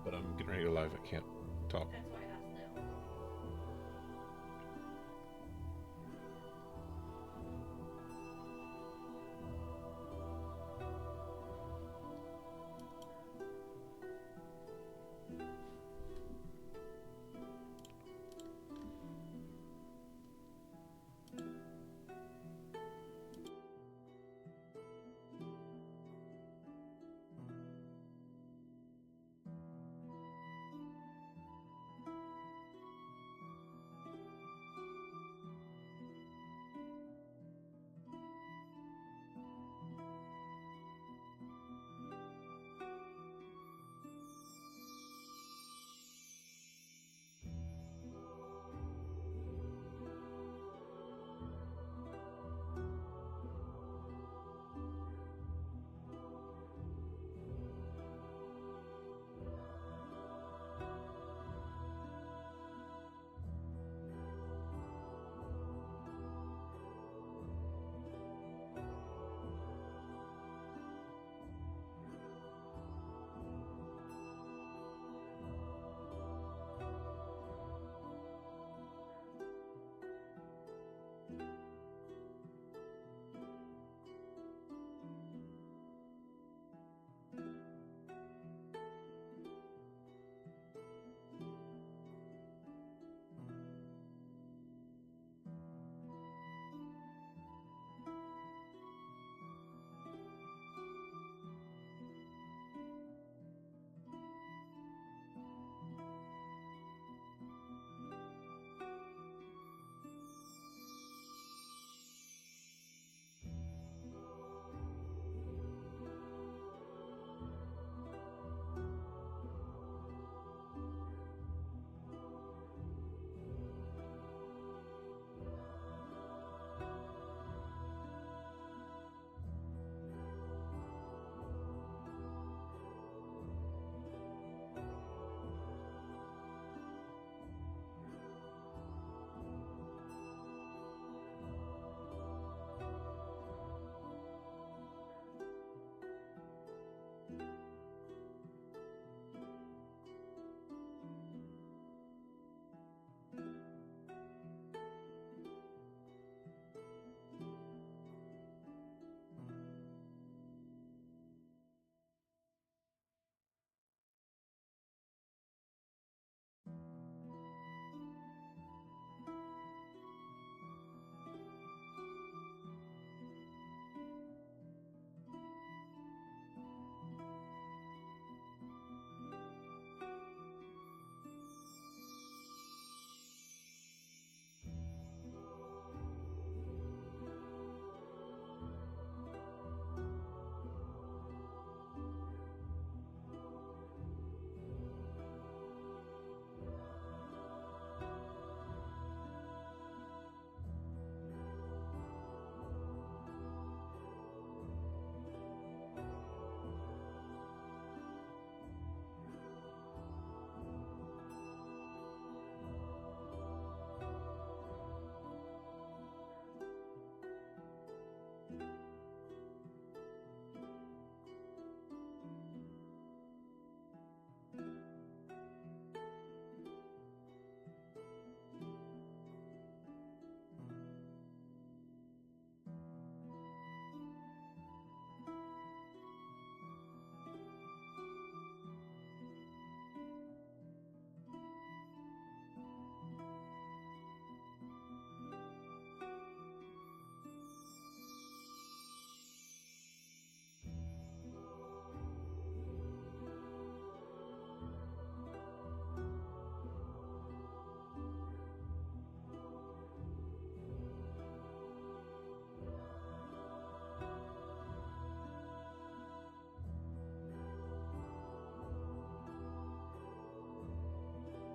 but I'm getting ready to go live. I can't talk. That's why I asked now.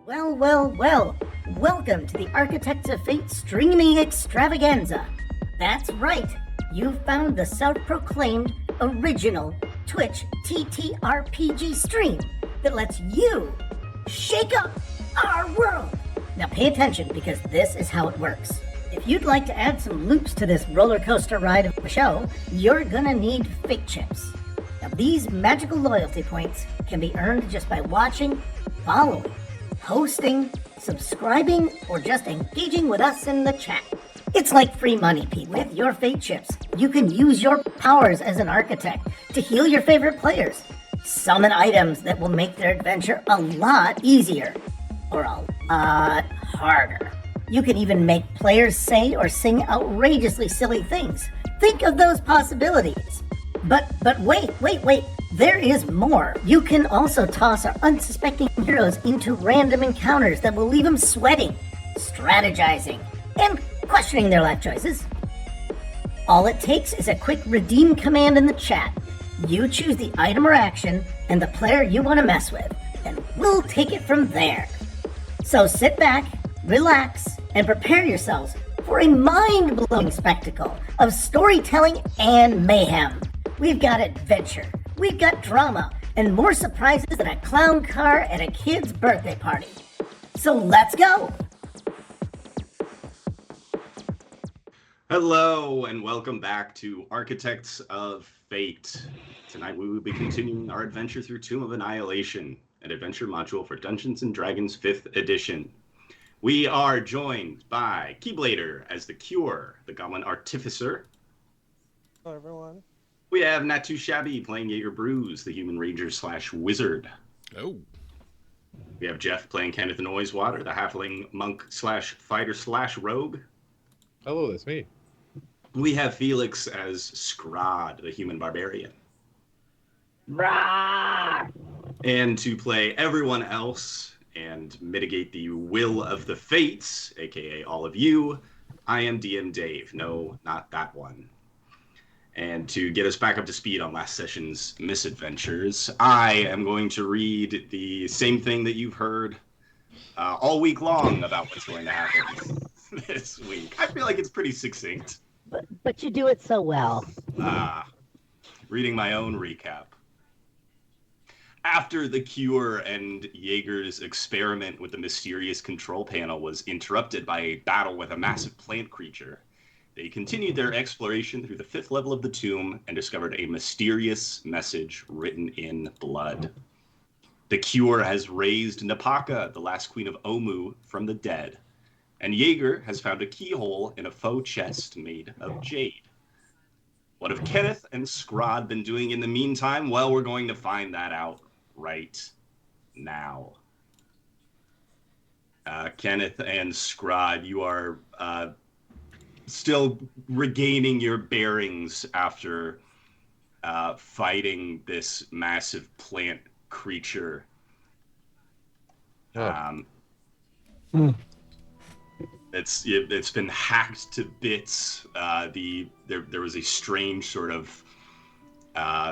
Well, well, well, welcome to the Architects of Fate streaming extravaganza. That's right, you found the self-proclaimed original Twitch TTRPG stream that lets you shake up our world. Now pay attention, because this is how it works. If you'd like to add some loops to this roller coaster ride of a show, you're gonna need fate chips. Now, these magical loyalty points can be earned just by watching, following, hosting, subscribing, or just engaging with us in the chat. It's like free money, Pete. With your Fate chips, you can use your powers as an architect to heal your favorite players, summon items that will make their adventure a lot easier, or a lot harder. You can even make players say or sing outrageously silly things. Think of those possibilities. But wait, there is more. You can also toss our unsuspecting heroes into random encounters that will leave them sweating, strategizing, and questioning their life choices. All it takes is a quick redeem command in the chat. You choose the item or action and the player you want to mess with, and we'll take it from there. So sit back, relax, and prepare yourselves for a mind-blowing spectacle of storytelling and mayhem. We've got adventure, we've got drama, and more surprises than a clown car at a kid's birthday party. So let's go! Hello, and welcome back to Architects of Fate. Tonight we will be continuing our adventure through Tomb of Annihilation, an adventure module for Dungeons & Dragons 5th edition. We are joined by Keyblader as the Cure, the Goblin Artificer. Hello, everyone. We have Not Too Shabby playing Yeager Brews, the Human Ranger / Wizard. Oh. We have Jeff playing Kenneth and Scraaaahhhd, the Halfling Monk / Fighter / Rogue. Hello, that's me. We have Felix as Scraaaahhhd, the Human Barbarian. Rah! And to play everyone else and mitigate the will of the fates, aka all of you, I am DM Dave. No, not that one. And to get us back up to speed on last session's misadventures, I am going to read the same thing that you've heard all week long about what's going to happen this week. I feel like it's pretty succinct. But you do it so well. Reading my own recap. After the Cure and Yeager's experiment with the mysterious control panel was interrupted by a battle with a massive plant creature, they continued their exploration through the 5th level of the tomb and discovered a mysterious message written in blood. The Cure has raised Napaka, the last queen of Omu, from the dead, and Yeager has found a keyhole in a faux chest made of jade. What have Kenneth and Scraaaahhhd been doing in the meantime? Well, we're going to find that out right now. Kenneth and Scraaaahhd, you are still regaining your bearings after fighting this massive plant creature. It's been hacked to bits. There was a strange sort of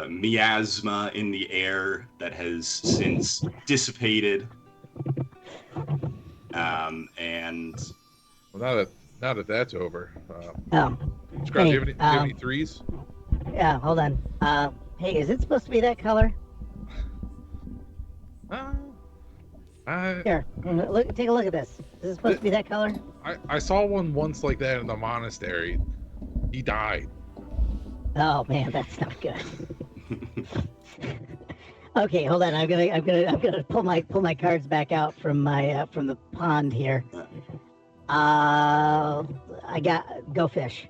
miasma in the air that has since dissipated. And Well, now that that's over, Scraaaahhd, Hey, do you have any threes? Yeah, hold on. Hey, is it supposed to be that color? Here, take a look at this. Is it supposed to be that color? I saw one once like that in the monastery. He died. Oh man, that's not good. Okay, hold on. I'm gonna pull my cards back out from the pond here. I got go fish.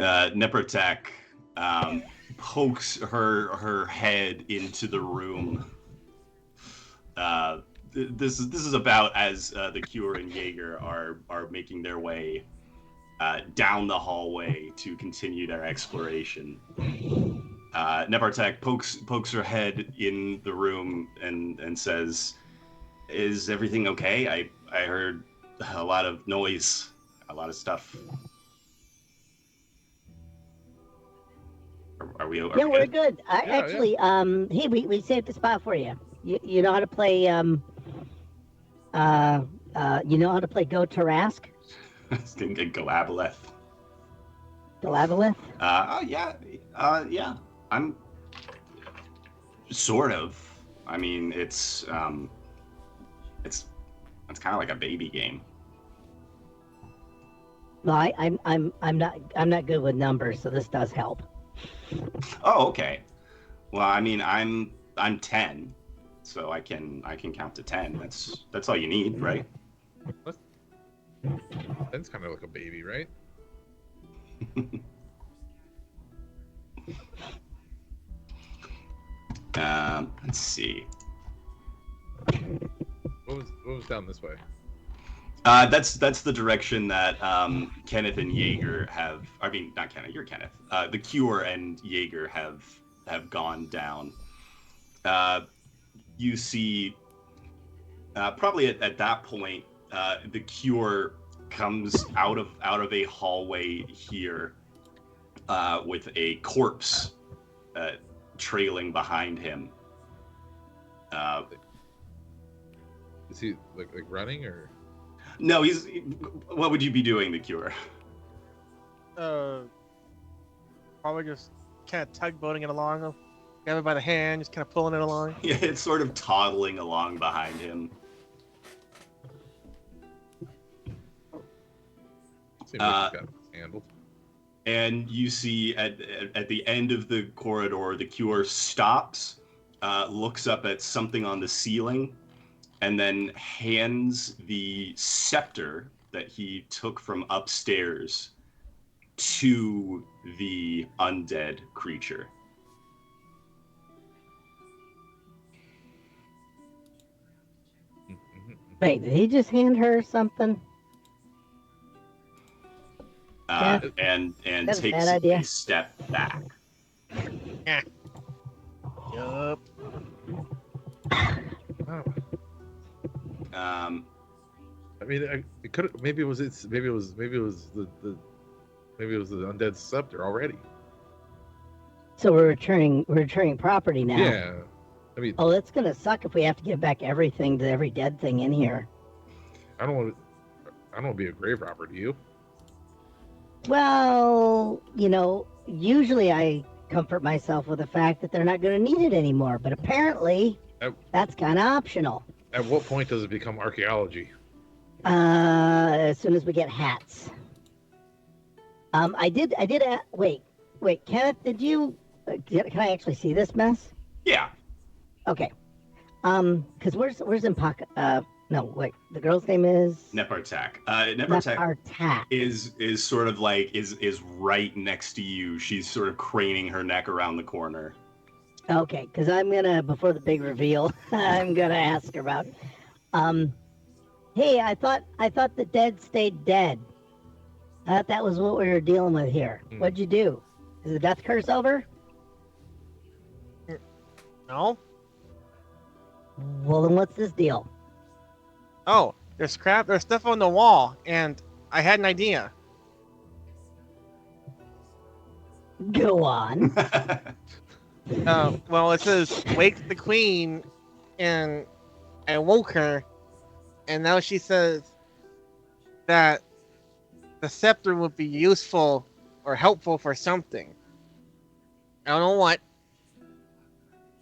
Nepertek pokes her head into the room. This is about as the Cure and Yeager are making their way down the hallway to continue their exploration. Nepertek pokes her head in the room and says, "Is everything okay? I heard a lot of noise, a lot of stuff." Are we okay? Yeah, we're good. Actually, hey, we saved a spot for you. You know how to play Go Tarask? Galabaleth. Galabaleth? Yeah. I'm sort of. I mean, it's kind of like a baby game. Well, I'm not good with numbers, so this does help. Oh, okay. Well, I mean, I'm 10, so I can count to 10. That's all you need, right? That's kind of like a baby, right? Let's see. What was down this way? That's the direction that Kenneth and Yeager have. I mean, not Kenneth. You're Kenneth. The Cure and Yeager have gone down. You see, probably at that point, the Cure comes out of a hallway here with a corpse trailing behind him. Is he like running or? No, he's. What would you be doing, the Cure? Probably just kind of tugboating it along. Grab it by the hand, just kind of pulling it along. Yeah, it's sort of toddling along behind him. Seems like he's got it handled. And you see at the end of the corridor, the Cure stops, looks up at something on the ceiling, and then hands the scepter that he took from upstairs to the undead creature. Wait, did he just hand her something? And That's a takes bad idea. a step back. Yup. Oh. Um, I mean, it could maybe it was the undead scepter already. So we're returning property now. Yeah, I mean, Oh, that's gonna suck if we have to give back everything to every dead thing in here. I don't want to be a grave robber. Do you? Well, usually I comfort myself with the fact that they're not going to need it anymore, but apparently that's kind of optional. At what point does it become archaeology? As soon as we get hats. Wait, Kenneth, did you, can I actually see this mess? yeah. Okay. Cause where's Napaka? No, wait, the girl's name is? Nepartak. Nepartak Nepartak. is sort of like is right next to you. She's sort of craning her neck around the corner. Okay, because I'm gonna, before the big reveal, I'm gonna ask her about. Hey, I thought the dead stayed dead. I thought that was what we were dealing with here. What'd you do? Is the death curse over? No? Well, then what's this deal? Oh, there's stuff on the wall, and I had an idea. Go on. Well, it says, wake the queen, and I woke her, and now she says that the scepter would be useful or helpful for something. I don't know what.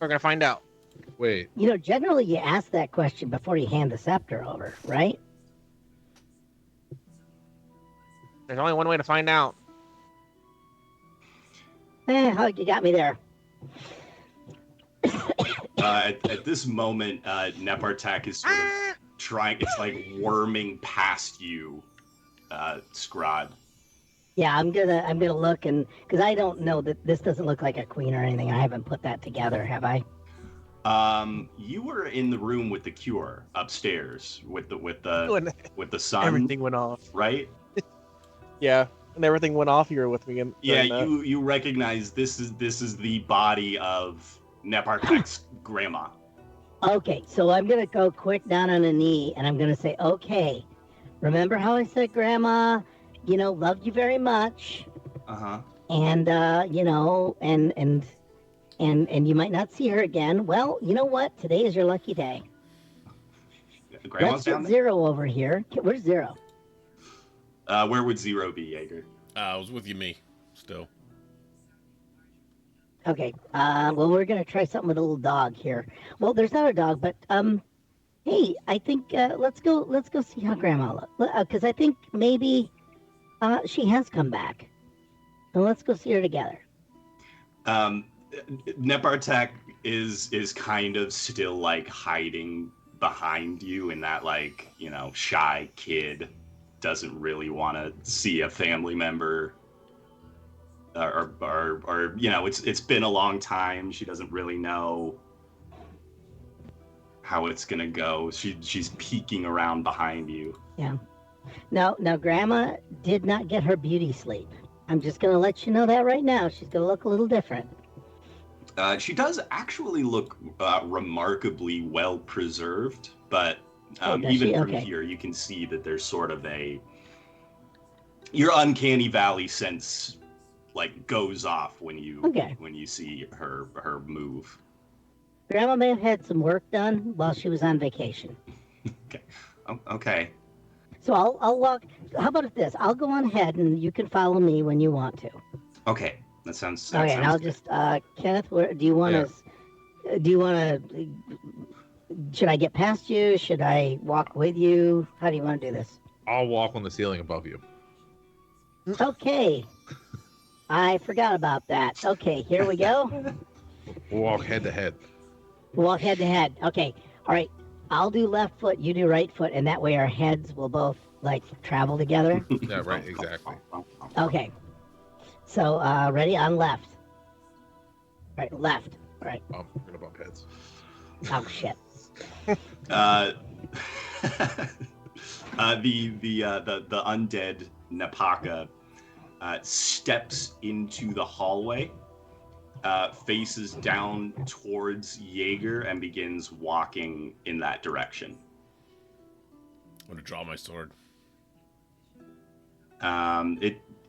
We're gonna find out. Wait, Generally you ask that question before you hand the scepter over, right? There's only one way to find out. You got me there. At this moment, Nepartak is sort of trying. It's like worming past you, Scraaaahhhd. Yeah, I'm gonna look, and because I don't know that this doesn't look like a queen or anything. I haven't put that together, have I? You were in the room with the Cure upstairs with the sun. Everything went off. Right? Yeah, and everything went off. You were with me. Yeah, you recognize this is the body of Nepartak's grandma. Okay, so I'm gonna go quick down on a knee, and I'm gonna say, okay, remember how I said Grandma, loved you very much, and and you might not see her again. Well, you know what? Today is your lucky day. Grandma's Let's down get there? Zero over here. Where's Zero? Where would Zero be, Yeager? I was with me still. Okay. Well, we're gonna try something with a little dog here. Well, there's not a dog, but hey, I think let's go see how Grandma looks. Because I think maybe She has come back. So let's go see her together. Nepartek is kind of still like hiding behind you in that like, you know, shy kid doesn't really want to see a family member or you know, it's been a long time. She doesn't really know how it's gonna go. She's peeking around behind you. Yeah. Now, Grandma did not get her beauty sleep. I'm just gonna let you know that right now. She's gonna look a little different. She does actually look remarkably well preserved, but even from here, you can see that there's sort of your uncanny valley sense like goes off when you see her move. Grandma may have had some work done while she was on vacation. Okay. Okay. So I'll walk. How about this? I'll go on ahead and you can follow me when you want to. Okay. That sounds. Okay, and I'll just Kenneth. Do you want to? Do you want to? Should I get past you? Should I walk with you? How do you want to do this? I'll walk on the ceiling above you. Okay. I forgot about that. Okay, here we go. We'll walk head to head. We'll walk head to head. Okay. All right. I'll do left foot. You do right foot, and that way our heads will both like travel together. Yeah. Right. Exactly. Okay. So, ready? On left. Right, left. All right. We're gonna bump heads. Oh, shit. The undead Napaka steps into the hallway, faces down towards Yeager, and begins walking in that direction. I'm gonna draw my sword.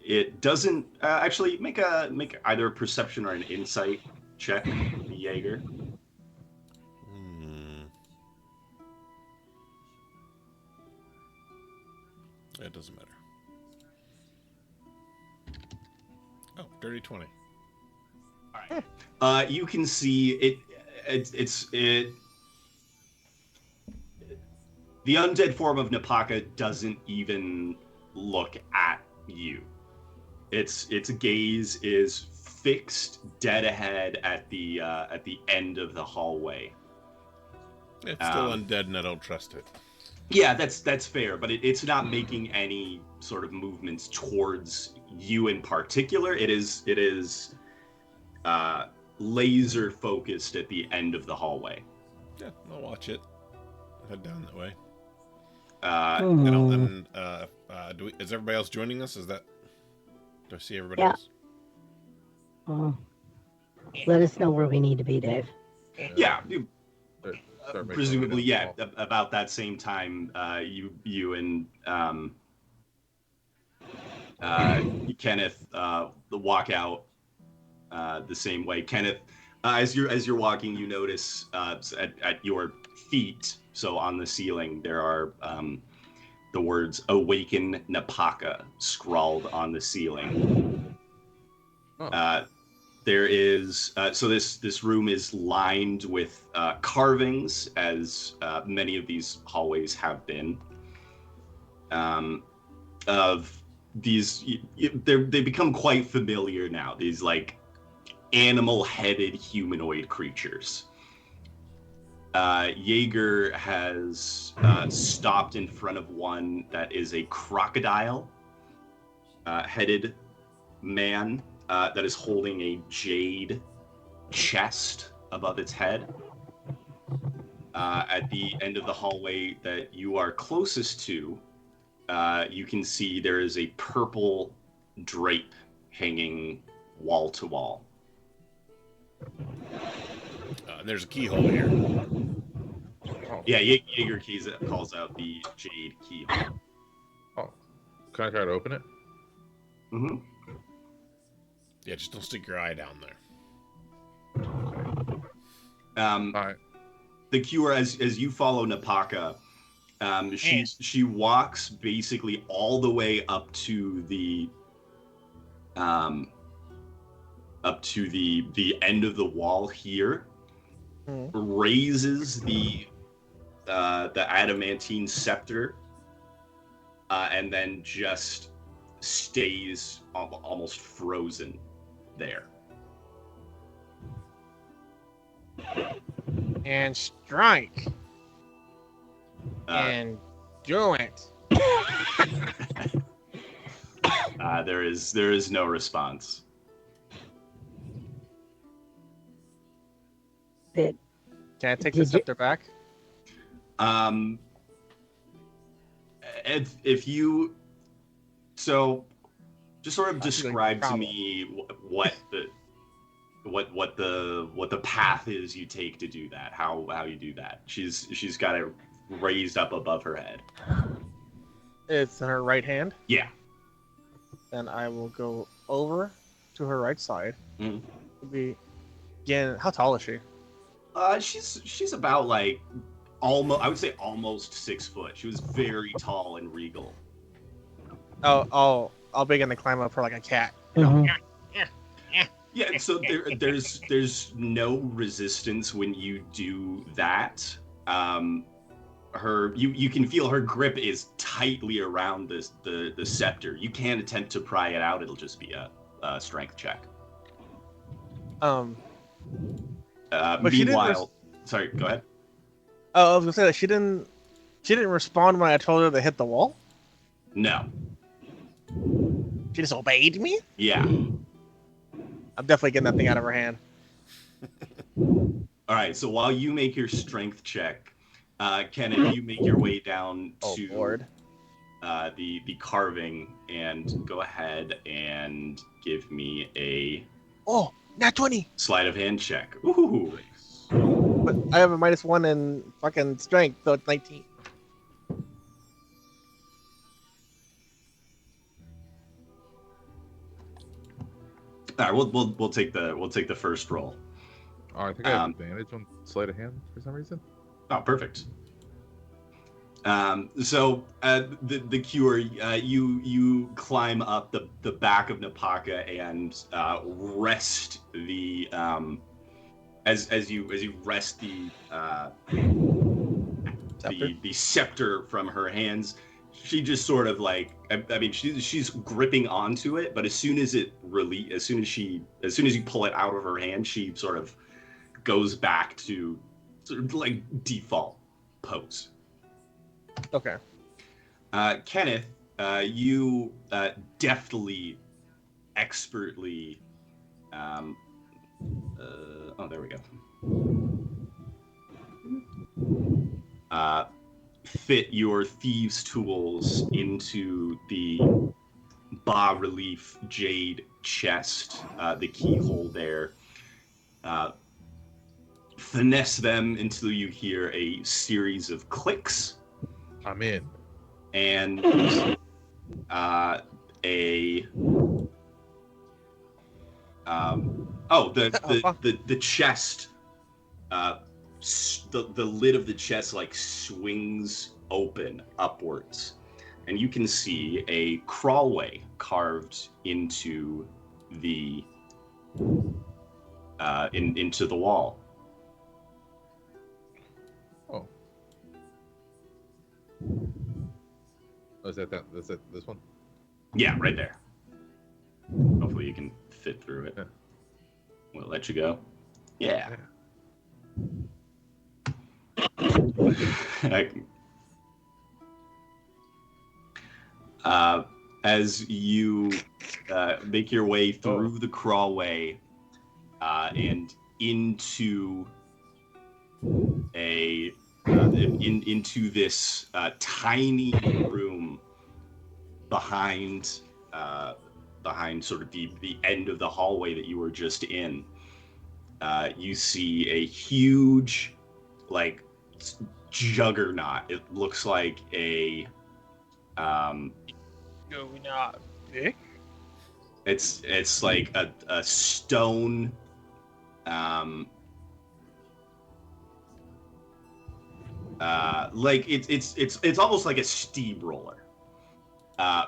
It doesn't actually make either a perception or an insight check, Yeager. It doesn't matter. Oh, dirty 20. All right. You can see it. The undead form of Napaka doesn't even look at you. Its gaze is fixed dead ahead at the end of the hallway. It's still undead, and I don't trust it. Yeah, that's fair, but it's not making any sort of movements towards you in particular. It is laser focused at the end of the hallway. Yeah, I'll watch it. Head down that way. Is everybody else joining us? Do I see everybody else? Let us know where we need to be, Dave. Yeah. Presumably, yeah. About that same time, you and Kenneth walk out the same way. Kenneth, as you're walking, you notice at your feet, so on the ceiling, there are the words "Awaken Napaka" scrawled on the ceiling. Oh. There is so this room is lined with carvings, as many of these hallways have been. Of these, they become quite familiar now. These like animal-headed humanoid creatures. Yeager has stopped in front of one that is a crocodile-headed man. That is holding a jade chest above its head. At the end of the hallway that you are closest to, you can see there is a purple drape hanging wall to wall. There's a keyhole here. Yeah, Yeager calls out the jade keyhole. Oh, can I try to open it? Mm-hmm. Yeah, just don't stick your eye down there. All right. The Cure, as you follow Napaka, she walks basically all the way up to the end of the wall here, raises the adamantine scepter, and then just stays almost frozen there. And strike. And do it. There is no response. Can I take the scepter back? If you just sort of describe to me what the path is you take to do that. How you do that. She's got it raised up above her head. It's in her right hand. Yeah. Then I will go over to her right side. Mm-hmm. Again, how tall is she? She's about like almost, I would say almost 6 foot. She was very tall and regal. I'll begin to climb up her like a cat. Yeah, so there's no resistance when you do that. You can feel her grip is tightly around the scepter. You can't attempt to pry it out. It'll just be a strength check. But meanwhile, sorry, go ahead. Oh, I was gonna say that she didn't respond when I told her to hit the wall. No. She just obeyed me. Yeah. I'm definitely getting that thing out of her hand. All right. So while you make your strength check, Kenneth, you make your way down to the carving and go ahead and give me a nat 20 sleight of hand check. Ooh. But I have a -1 in fucking strength, so it's 19. All right, we'll take the first roll. Oh, I think I have advantage on sleight of hand for some reason. Oh, perfect. So the cure, you climb up the back of Napaka and rest the as you rest the scepter from her hands. She just sort of like, I mean, she's gripping onto it, but as soon as you pull it out of her hand, she sort of goes back to sort of like default pose. Okay. Kenneth, you deftly, expertly, there we go. Fit your thieves' tools into the bas-relief jade chest, the keyhole there. Finesse them until you hear a series of clicks. I'm in. And the chest, the lid of the chest like swings open upwards, and you can see a crawlway carved into the into the wall. Oh, is that this one? Yeah, right there. Hopefully you can fit through it. Yeah. We'll let you go. Yeah. As you make your way through the crawlway and into into this tiny room behind sort of the end of the hallway that you were just in, you see a huge, like, juggernaut. It looks like a Not big. it's like a stone like it's almost like a steamroller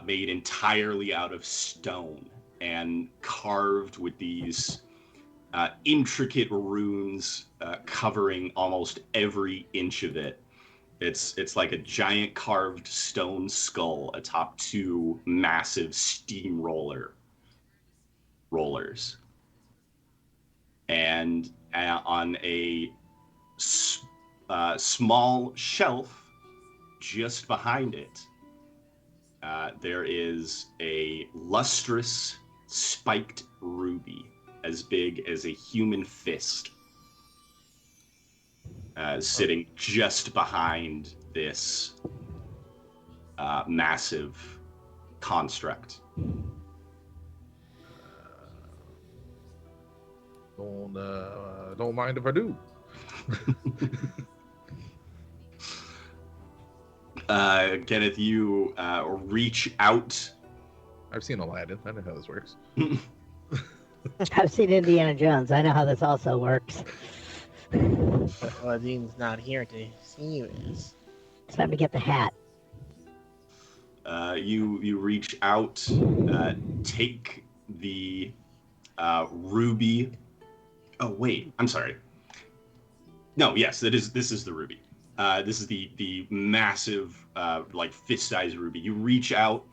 made entirely out of stone and carved with these intricate runes covering almost every inch of it. It's like a giant carved stone skull atop two massive steamroller rollers. And on a small shelf just behind it, there is a lustrous spiked ruby as big as a human fist, sitting just behind this massive construct. Don't mind if I do. Kenneth, you reach out. I've seen Aladdin. I know how this works. I've seen Indiana Jones. I know how this also works. But Aladdin's not here to see this. It's time to get the hat. You reach out, take the ruby. Oh wait, I'm sorry. No, yes, this is the ruby. This is the massive, like fist-sized ruby. You reach out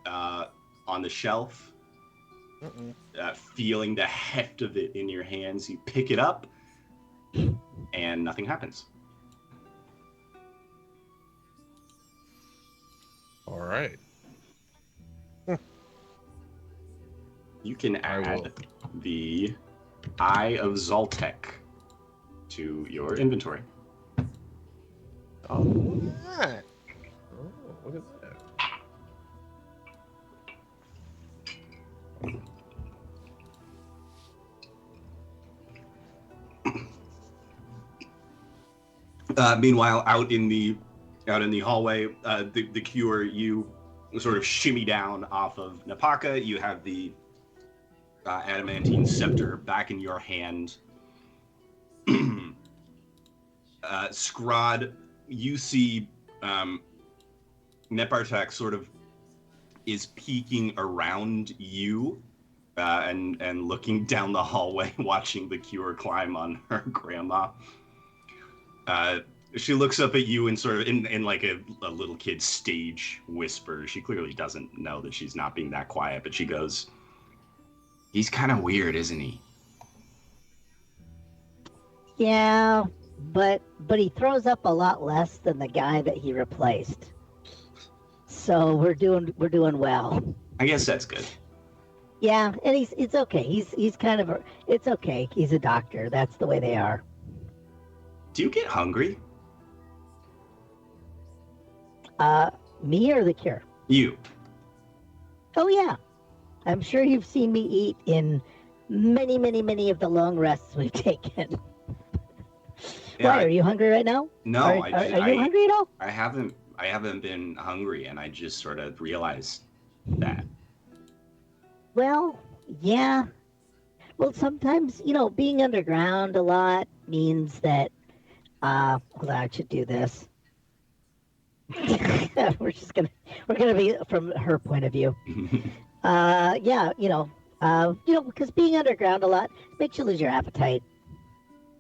on the shelf, feeling the heft of it in your hands. You pick it up, and nothing happens. All right. You can add the Eye of Zoltek to your inventory. Oh, what? Oh, look at that. Meanwhile, out in the hallway, the Cure, you sort of shimmy down off of Napaka. You have the adamantine scepter back in your hand. Scraaaahhhd, you see Nepartak sort of is peeking around you and looking down the hallway, watching the Cure climb on her grandma. She looks up at you and sort of in like a little kid stage whisper. She clearly doesn't know that she's not being that quiet, but she goes, "He's kind of weird, isn't he?" Yeah, but he throws up a lot less than the guy that he replaced. So we're doing well. I guess that's good. Yeah, and it's okay. He's kind of it's okay. He's a doctor. That's the way they are. Do you get hungry? Me or the Cure? You. Oh yeah. I'm sure you've seen me eat in many, many, many of the long rests we've taken. Yeah, Why, are you hungry right now? No, Are you hungry at all? I haven't been hungry, and I just sort of realized that. Well, yeah. Well, sometimes, being underground a lot means that, hold on, I should do this. we're gonna be from her point of view. Yeah, because being underground a lot makes you lose your appetite.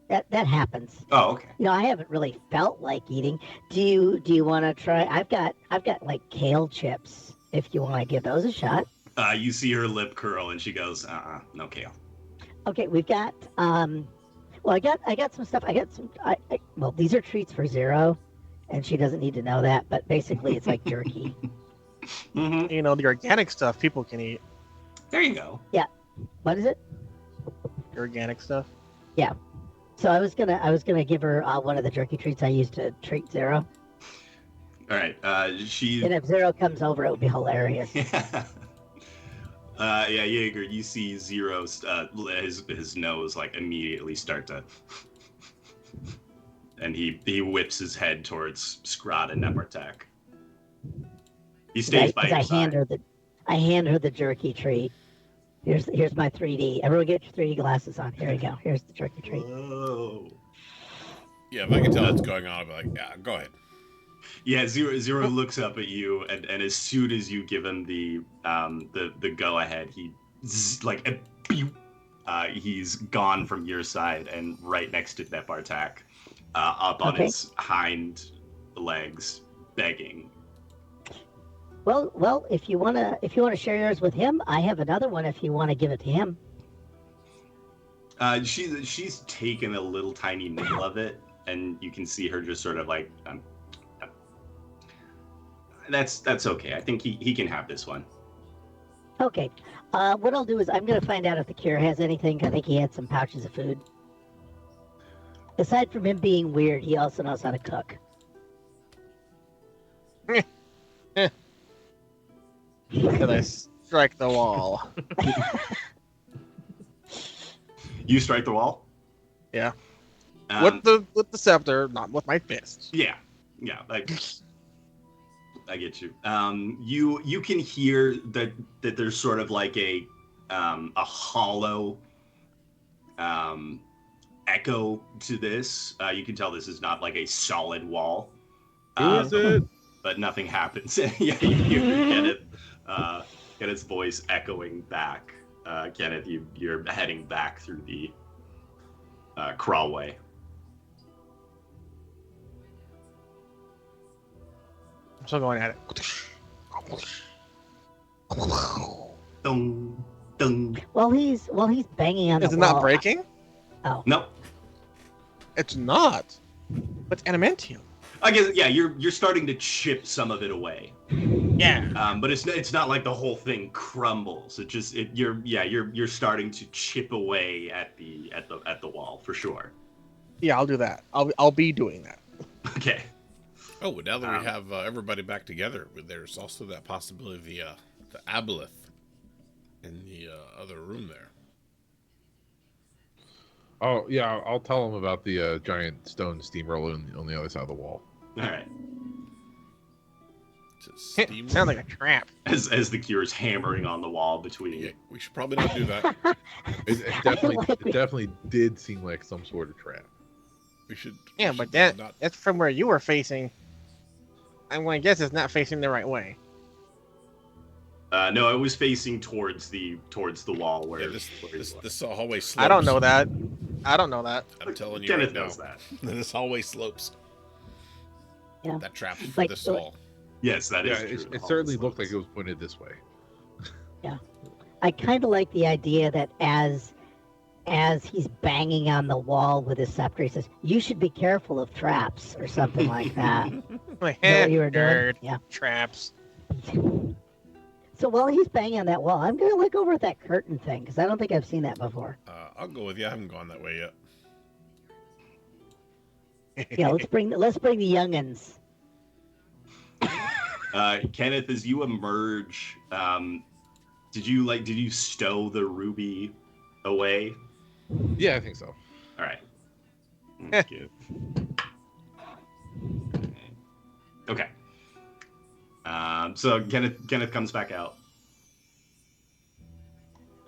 That happens. Oh, okay. I haven't really felt like eating. Do you want to try? I've got like kale chips. If you want to give those a shot. You see her lip curl, and she goes, no kale." Okay, we've got. Well, I got some stuff. I got some. Well, these are treats for Zero, and she doesn't need to know that. But basically, it's like jerky. Mm-hmm. The organic stuff people can eat. There you go. Yeah. What is it? The organic stuff. Yeah. So I was gonna give her one of the jerky treats I used to treat Zero. All right. She. And if Zero comes over, it would be hilarious. Yeah. Yeah, Yeager, you see Zero's his nose like immediately start to, and he whips his head towards Scraaaahhhd and Nepartak. He stays by your side. I hand her the jerky treat. Here's my 3D. Everyone get your 3D glasses on. Here we go. Here's the jerky treat. Whoa. Yeah, if I can tell what's going on, I'll be like, yeah, go ahead. Yeah, Zero looks up at you, and as soon as you give him the go ahead, he's gone from your side and right next to Nepartak, up on his hind legs, begging. Well, if you wanna share yours with him, I have another one. If you want to give it to him. She's taken a little tiny nibble of it, and you can see her just sort of like, that's okay. I think he can have this one. Okay. What I'll do is I'm gonna find out if the Cure has anything. I think he had some pouches of food. Aside from him being weird, he also knows how to cook. Did I strike the wall? You strike the wall? Yeah. With the scepter, not with my fists. Yeah. I get you. You can hear that there's sort of like a hollow echo to this. You can tell this is not like a solid wall. Who is it? But nothing happens. Yeah, you hear Kenneth's voice echoing back. Kenneth, you're heading back through the crawlway. I'm still going at it. Dun, dun. While he's banging on the Is it wall. not breaking? Oh. Nope. It's not. It's adamantium. I guess you're starting to chip some of it away. Yeah. But it's not like the whole thing crumbles. You're starting to chip away at the wall for sure. Yeah, I'll do that. I'll be doing that. Okay. Oh, well, now that we have everybody back together, there's also that possibility of the aboleth in the other room there. Oh, yeah, I'll tell him about the giant stone steamroller on the other side of the wall. All right. Sound like a trap. As the Cure's hammering on the wall between. Yeah, we should probably not do that. It definitely did seem like some sort of trap. We should. Yeah, but that's from where you were facing. I'm going to guess it's not facing the right way. No, it was facing towards the wall where. Yeah, this hallway slopes. I don't know that. I'm telling you Kenneth right now. knows that. This hallway slopes. Yeah. That trap for Like, this wall. Yes, that is true. It certainly looked like it was pointed this way. Yeah. I kind of like the idea that as he's banging on the wall with his scepter, he says, "You should be careful of traps," or something like that. Like, Is that what you were doing? nerd. Yeah. Traps. So while he's banging on that wall, I'm gonna look over at that curtain thing because I don't think I've seen that before. I'll go with you. I haven't gone that way yet. Yeah, let's bring the youngins. Kenneth, as you emerge, did you stow the ruby away? Yeah, I think so. All right. That's good. Okay. So Kenneth comes back out.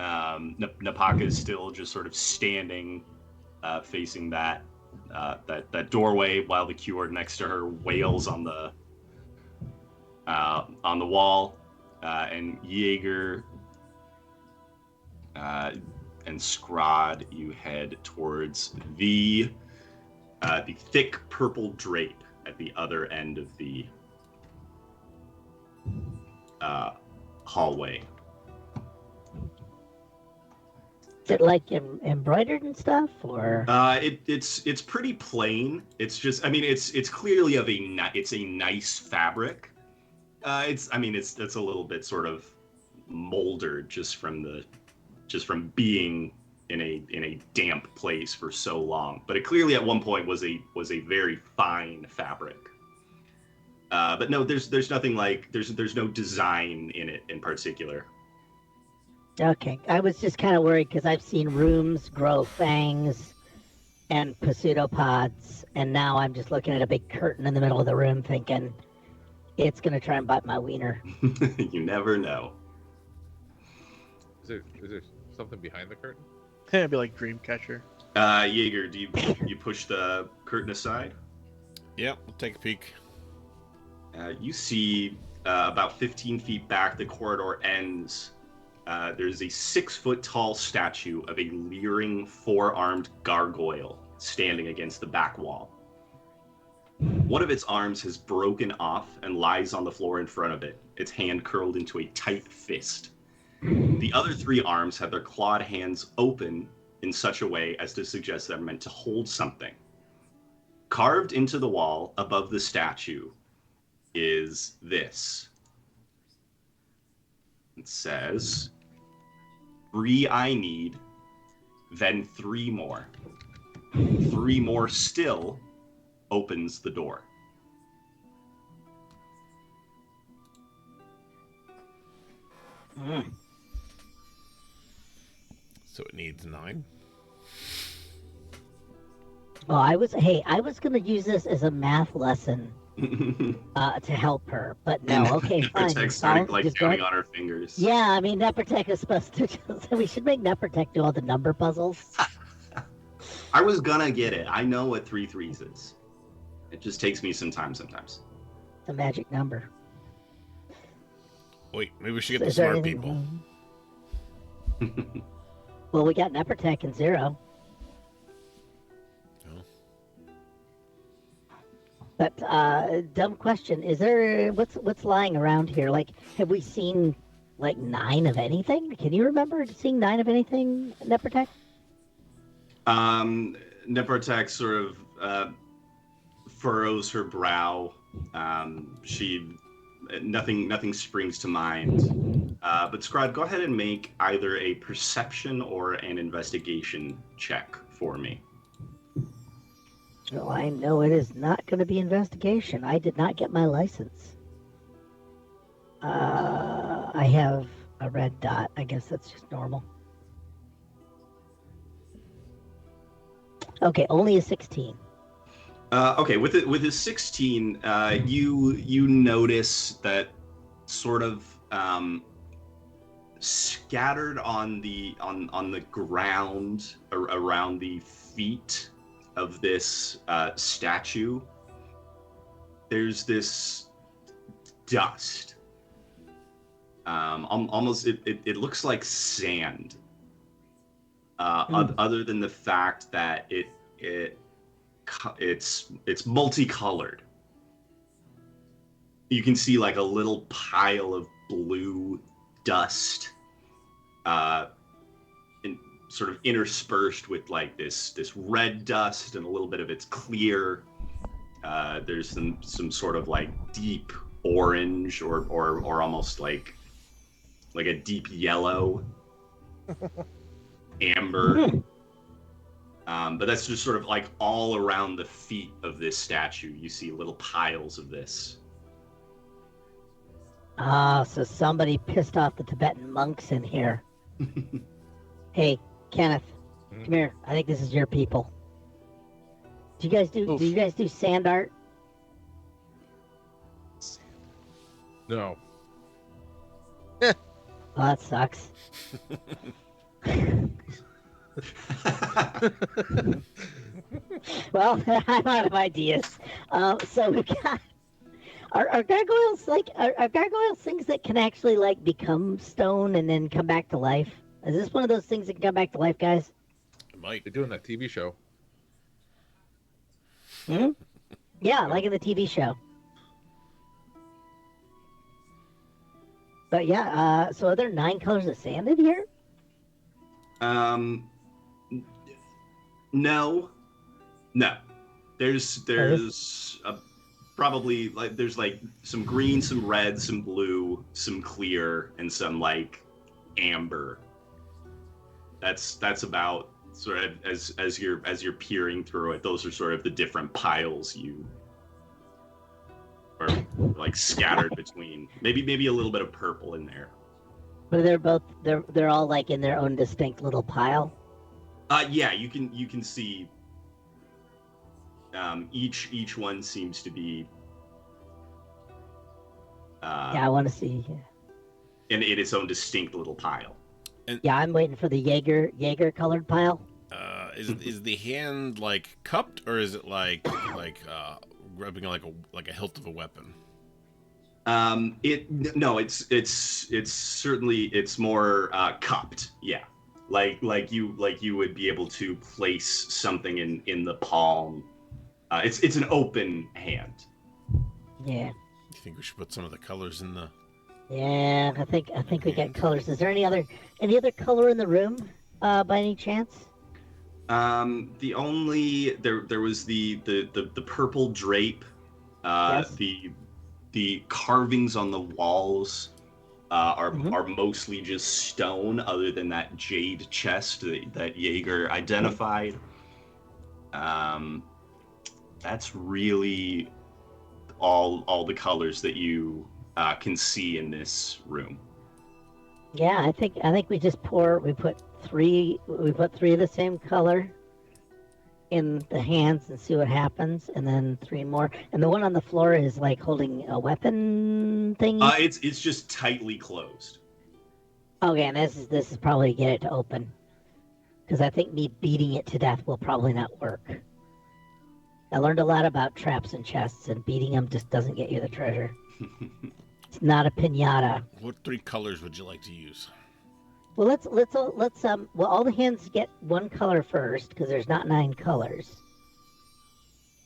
Napaka is still just sort of standing, facing that doorway, while the Cure next to her wails on the wall, and Yeager and Scraaaahhhd, you head towards the thick purple drape at the other end of the hallway. Is it like embroidered and stuff, or? It's pretty plain. It's just, I mean, it's clearly it's a nice fabric. It's a little bit sort of moldered just from being in a damp place for so long. But it clearly at one point was a very fine fabric. But no, there's nothing like there's no design in it in particular. Okay, I was just kind of worried because I've seen rooms grow fangs and pseudopods, and now I'm just looking at a big curtain in the middle of the room thinking it's going to try and bite my wiener. You never know. Is there something behind the curtain? It'd be like Dreamcatcher. Yeager, do you push the curtain aside? Yeah, we'll take a peek. You see about 15 feet back, the corridor ends. There's a 6-foot tall statue of a leering 4-armed gargoyle standing against the back wall. One of its arms has broken off and lies on the floor in front of it, its hand curled into a tight fist. The other 3 arms have their clawed hands open in such a way as to suggest they're meant to hold something. Carved into the wall above the statue is this. It says, 3 I need, then 3 more. 3 more still opens the door. So it needs 9. Well, I was gonna use this as a math lesson to help her, but no. Okay, fine. Neprotech started like Just counting go on her fingers. Yeah, I mean, Neprotech is supposed to. We should make Neprotech do all the number puzzles. I was gonna get it. I know what 3 threes is. It just takes me some time sometimes. The magic number. Wait, maybe we should get the Is there smart anything- people. Well, we got Neprotech and 0. Oh. But dumb question: is there what's lying around here? Like, have we seen like 9 of anything? Can you remember seeing 9 of anything, Neprotech? Neprotech sort of furrows her brow. Nothing springs to mind. But Scraaaahhhd, go ahead and make either a perception or an investigation check for me. Well, I know it is not going to be investigation. I did not get my license. I have a red dot. I guess that's just normal. Okay, only a 16. Okay, with a 16, you notice that sort of scattered on the ground around the feet of this statue, there's this dust. Almost it looks like sand. Other than the fact that it's multicolored. You can see like a little pile of blue dust, sort of interspersed with like this red dust, and a little bit of it's clear. There's some sort of like deep orange or almost like a deep yellow, amber. But that's just sort of like all around the feet of this statue. You see little piles of this. So somebody pissed off the Tibetan monks in here. Hey, Kenneth, come here. I think this is your people. Do you guys do sand art? No. Oh, that sucks. Well, I'm out of ideas. So we got are gargoyles are gargoyles things that can actually like become stone and then come back to life? Is this one of those things that can come back to life, guys? It might. They're doing that TV show. Yeah, like in the TV show. But yeah, so are there 9 colors of sand in here? No. There's probably like there's like some green, some red, some blue, some clear, and some like amber. That's about sort of as you're peering through it. Those are sort of the different piles you are like scattered between. Maybe a little bit of purple in there. But they're all like in their own distinct little pile. Yeah, you can see. Each one seems to be. Yeah, I want to see. In its own distinct little pile. Yeah, I'm waiting for the Yeager colored pile. Is the hand like cupped, or is it like grabbing like a hilt of a weapon? It's certainly it's more cupped. Yeah, like you would be able to place something in the palm It's an open hand. Yeah. You think we should put some of the colors in the? Yeah, I think we got colors. Is there any other color in the room, by any chance? The only there was the purple drape. Yes. The carvings on the walls are Mhm. mostly just stone, other than that jade chest that Yeager identified. That's really all the colors that you can see in this room. Yeah, I think we just put three of the same color in the hands and see what happens, and then 3 more. And the one on the floor is like holding a weapon thingy. It's just tightly closed. Okay, and this is probably to get it to open, because I think me beating it to death will probably not work. I learned a lot about traps and chests, and beating them just doesn't get you the treasure. It's not a piñata. What 3 colors would you like to use? Well, let's all the hands get 1 color first, because there's not 9 colors.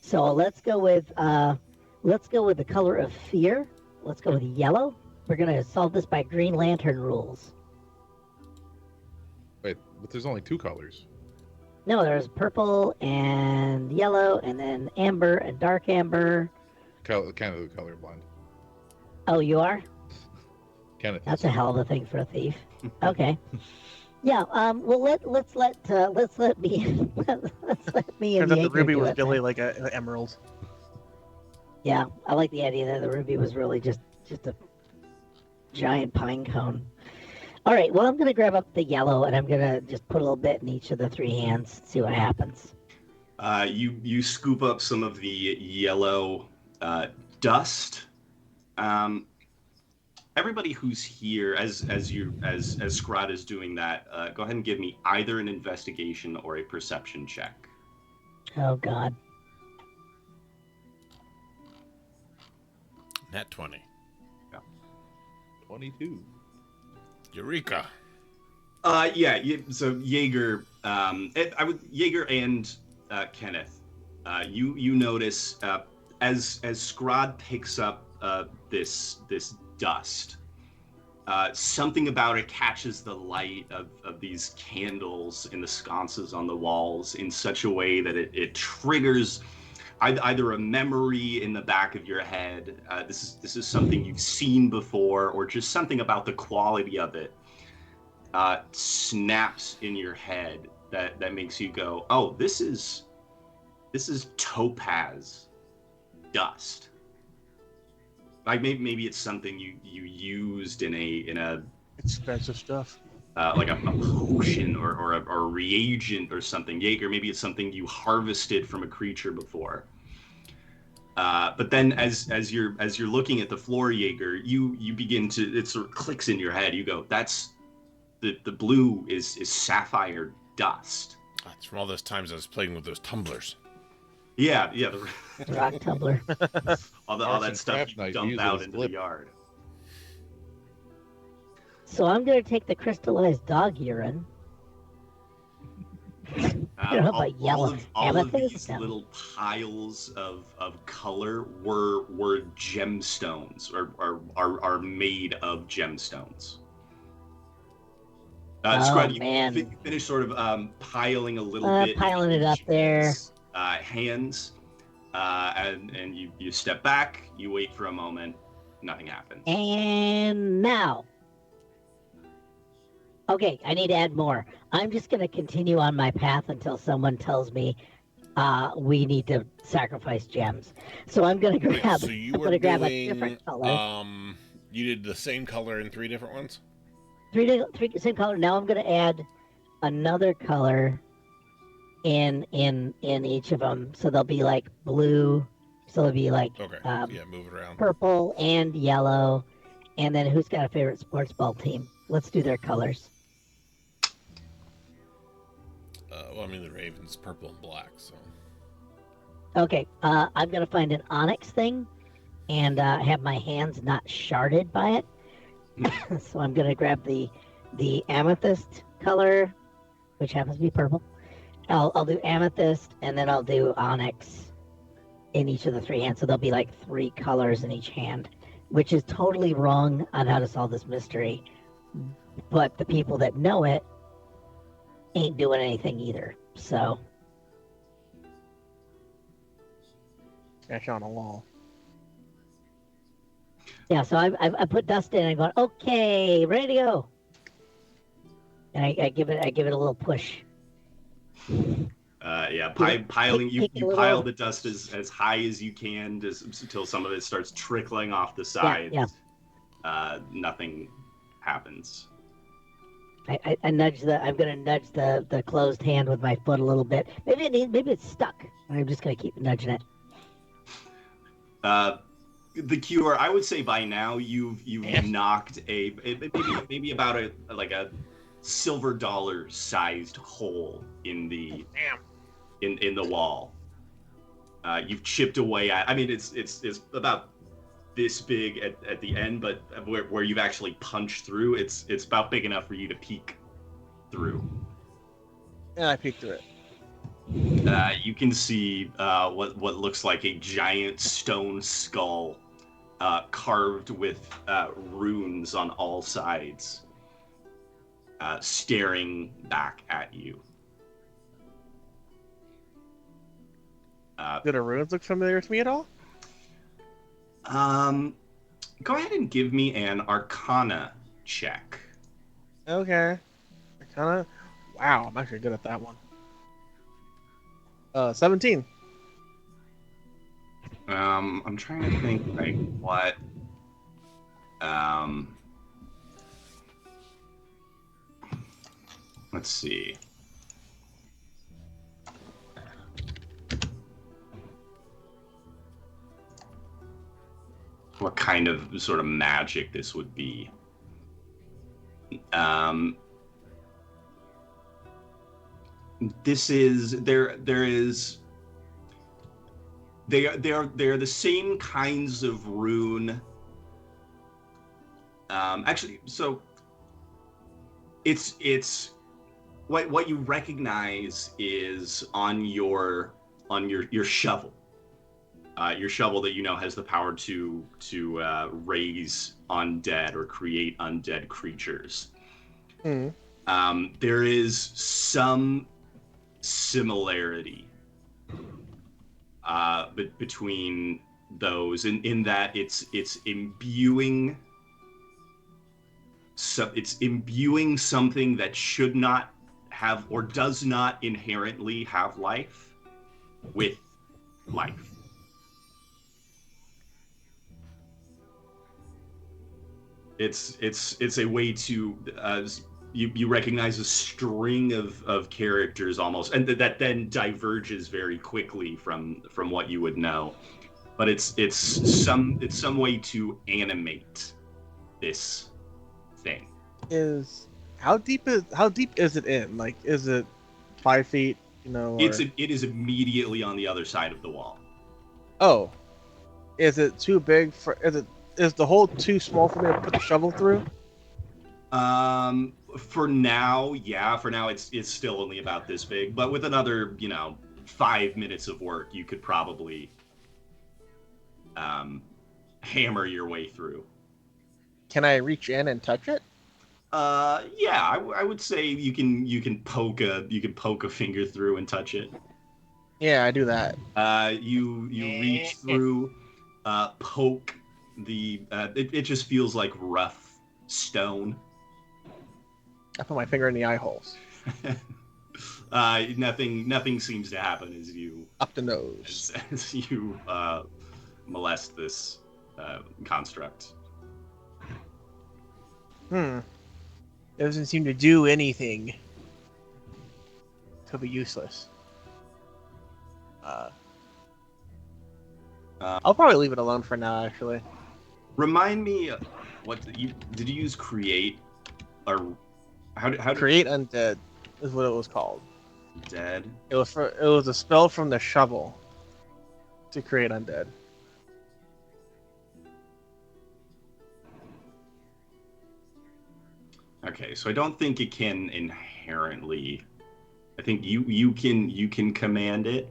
So let's go with the color of fear. Let's go with yellow. We're gonna solve this by Green Lantern rules. Wait, but there's only 2 colors. No, there's purple and yellow, and then amber and dark amber. Kind of the colorblind. Oh, you are? Kenneth. That's a hell of a thing for a thief. Okay. Yeah. Well, let's let me let's let me and Turns out the Yeager ruby do was it really then. like an emerald. Yeah, I like the idea that the ruby was really just a giant pine cone. All right. Well, I'm gonna grab up the yellow, and I'm gonna just put a little bit in each of the 3 hands. See what happens. You scoop up some of the yellow dust. Everybody who's here, as Scraaaahhhd is doing that, go ahead and give me either an investigation or a perception check. Oh God. Nat 20. 22. Eureka. Yeah. So Yeager, Yeager and Kenneth, you notice as Scraaaahhd picks up this dust. Something about it catches the light of these candles in the sconces on the walls in such a way that it triggers either a memory in the back of your head. This is something you've seen before, or just something about the quality of it snaps in your head that makes you go, oh, this is topaz dust. Like maybe it's something you used in a Expensive stuff. like a potion or a reagent or something. Yeager, maybe it's something you harvested from a creature before. But then as you're looking at the floor, Yeager, you begin to, it sort of clicks in your head. You go, that's the blue is sapphire dust. That's from all those times I was playing with those tumblers. Yeah. The rock tumbler. all that stuff you dump out into the yard. So I'm gonna take the crystallized dog urine. I don't know about yellow all of amethyst. these No. little piles of color were gemstones, or are made of gemstones. Scraaaahhd, man. you finish sort of piling a little bit. Piling it up there. Hands, and you step back. You wait for a moment. Nothing happens. And now. Okay, I need to add more. I'm just going to continue on my path until someone tells me we need to sacrifice gems. So I'm going to grab. So you I'm were going to grab a doing, different color. You did the same color in 3 different ones? Three same color. Now I'm going to add another color in each of them. So they'll be like blue. So they'll be like Okay. Move it around. purple and yellow. And then who's got a favorite sports ball team? Let's do their colors. Well, I mean, the Raven's purple and black, so. Okay, I'm gonna find an onyx thing, and have my hands not sharded by it. So I'm gonna grab the amethyst color, which happens to be purple. I'll do amethyst, and then I'll do onyx, in each of the three hands. So there'll be like 3 colors in each hand, which is totally wrong on how to solve this mystery. But the people that know it ain't doing anything either. So Sketch on a wall. yeah, so I put dust in and I'm going, okay, ready to go. And I give it a little push. Piling you Take a little- pile the dust as high as you can until some of it starts trickling off the sides. Yeah. Nothing happens. I nudge I'm gonna nudge the closed hand with my foot a little bit. Maybe it's stuck. I'm just gonna keep nudging it. The Cure, I would say by now you've knocked maybe about a silver dollar sized hole in the wall. You've chipped away at. I mean, it's about this big at the end, but where you've actually punched through, it's about big enough for you to peek through. And I peeked through it. You can see what looks like a giant stone skull carved with runes on all sides, staring back at you. Do the runes look familiar to me at all? Go ahead and give me an Arcana check. Okay. Arcana. Wow, I'm actually good at that one. 17. I'm trying to think like what. Let's see. What kind of sort of magic this would be. This is there is they are the same kinds of rune. Actually, so it's what you recognize is on your shovel. Your shovel that you know has the power to raise undead or create undead creatures. There is some similarity between those in that it's imbuing something that should not have or does not inherently have life with life. It's a way to you recognize a string of characters almost, and that then diverges very quickly from what you would know. But it's some way to animate this thing. How deep is it in? Like, is it 5 feet? You know, It is immediately on the other side of the wall. Oh, is it too big for? Is the hole too small for me to put the shovel through? For now, yeah. For now, it's still only about this big. But with another, 5 minutes of work, you could probably hammer your way through. Can I reach in and touch it? Yeah. I would say you can poke a finger through and touch it. Yeah, I do that. You reach through, poke the. It just feels like rough stone. I put my finger in the eye holes. Nothing seems to happen as you up the nose as you molest this construct. It doesn't seem to do anything. Could be useless. I'll probably leave it alone for now. Actually, remind me, did you use create or how create undead is what it was called. Dead. It was a spell from the shovel to create undead. Okay, so I don't think it can inherently. I think you can command it.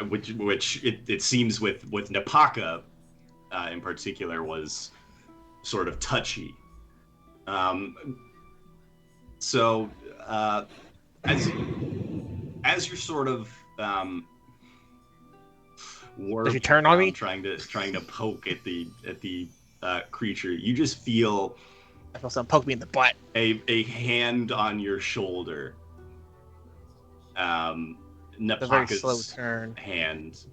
which it seems with Napaka in particular was sort of touchy. So as you're sort of Does he turn on me? trying to poke at the creature, you just feel I feel something poke me in the butt. a hand on your shoulder. A very slow Napaka's turn. hand,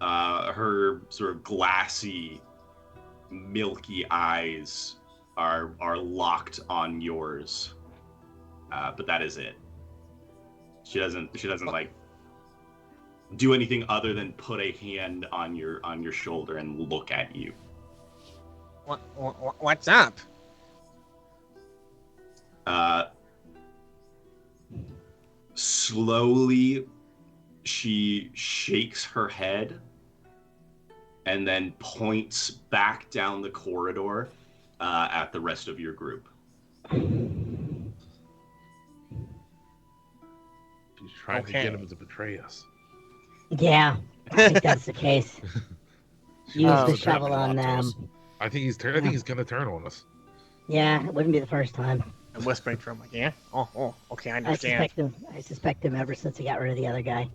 her sort of glassy, milky eyes are locked on yours, but that is it. She doesn't like do anything other than put a hand on your shoulder and look at you. What's up? Slowly, she shakes her head and then points back down the corridor at the rest of your group. She's trying to get him to betray us. Yeah, I think that's the case. Use Oh, the shovel on them. I think he's gonna turn on us. Yeah, it wouldn't be the first time. I'm whispering to him like, yeah? Oh, okay, I understand. I suspect him ever since he got rid of the other guy.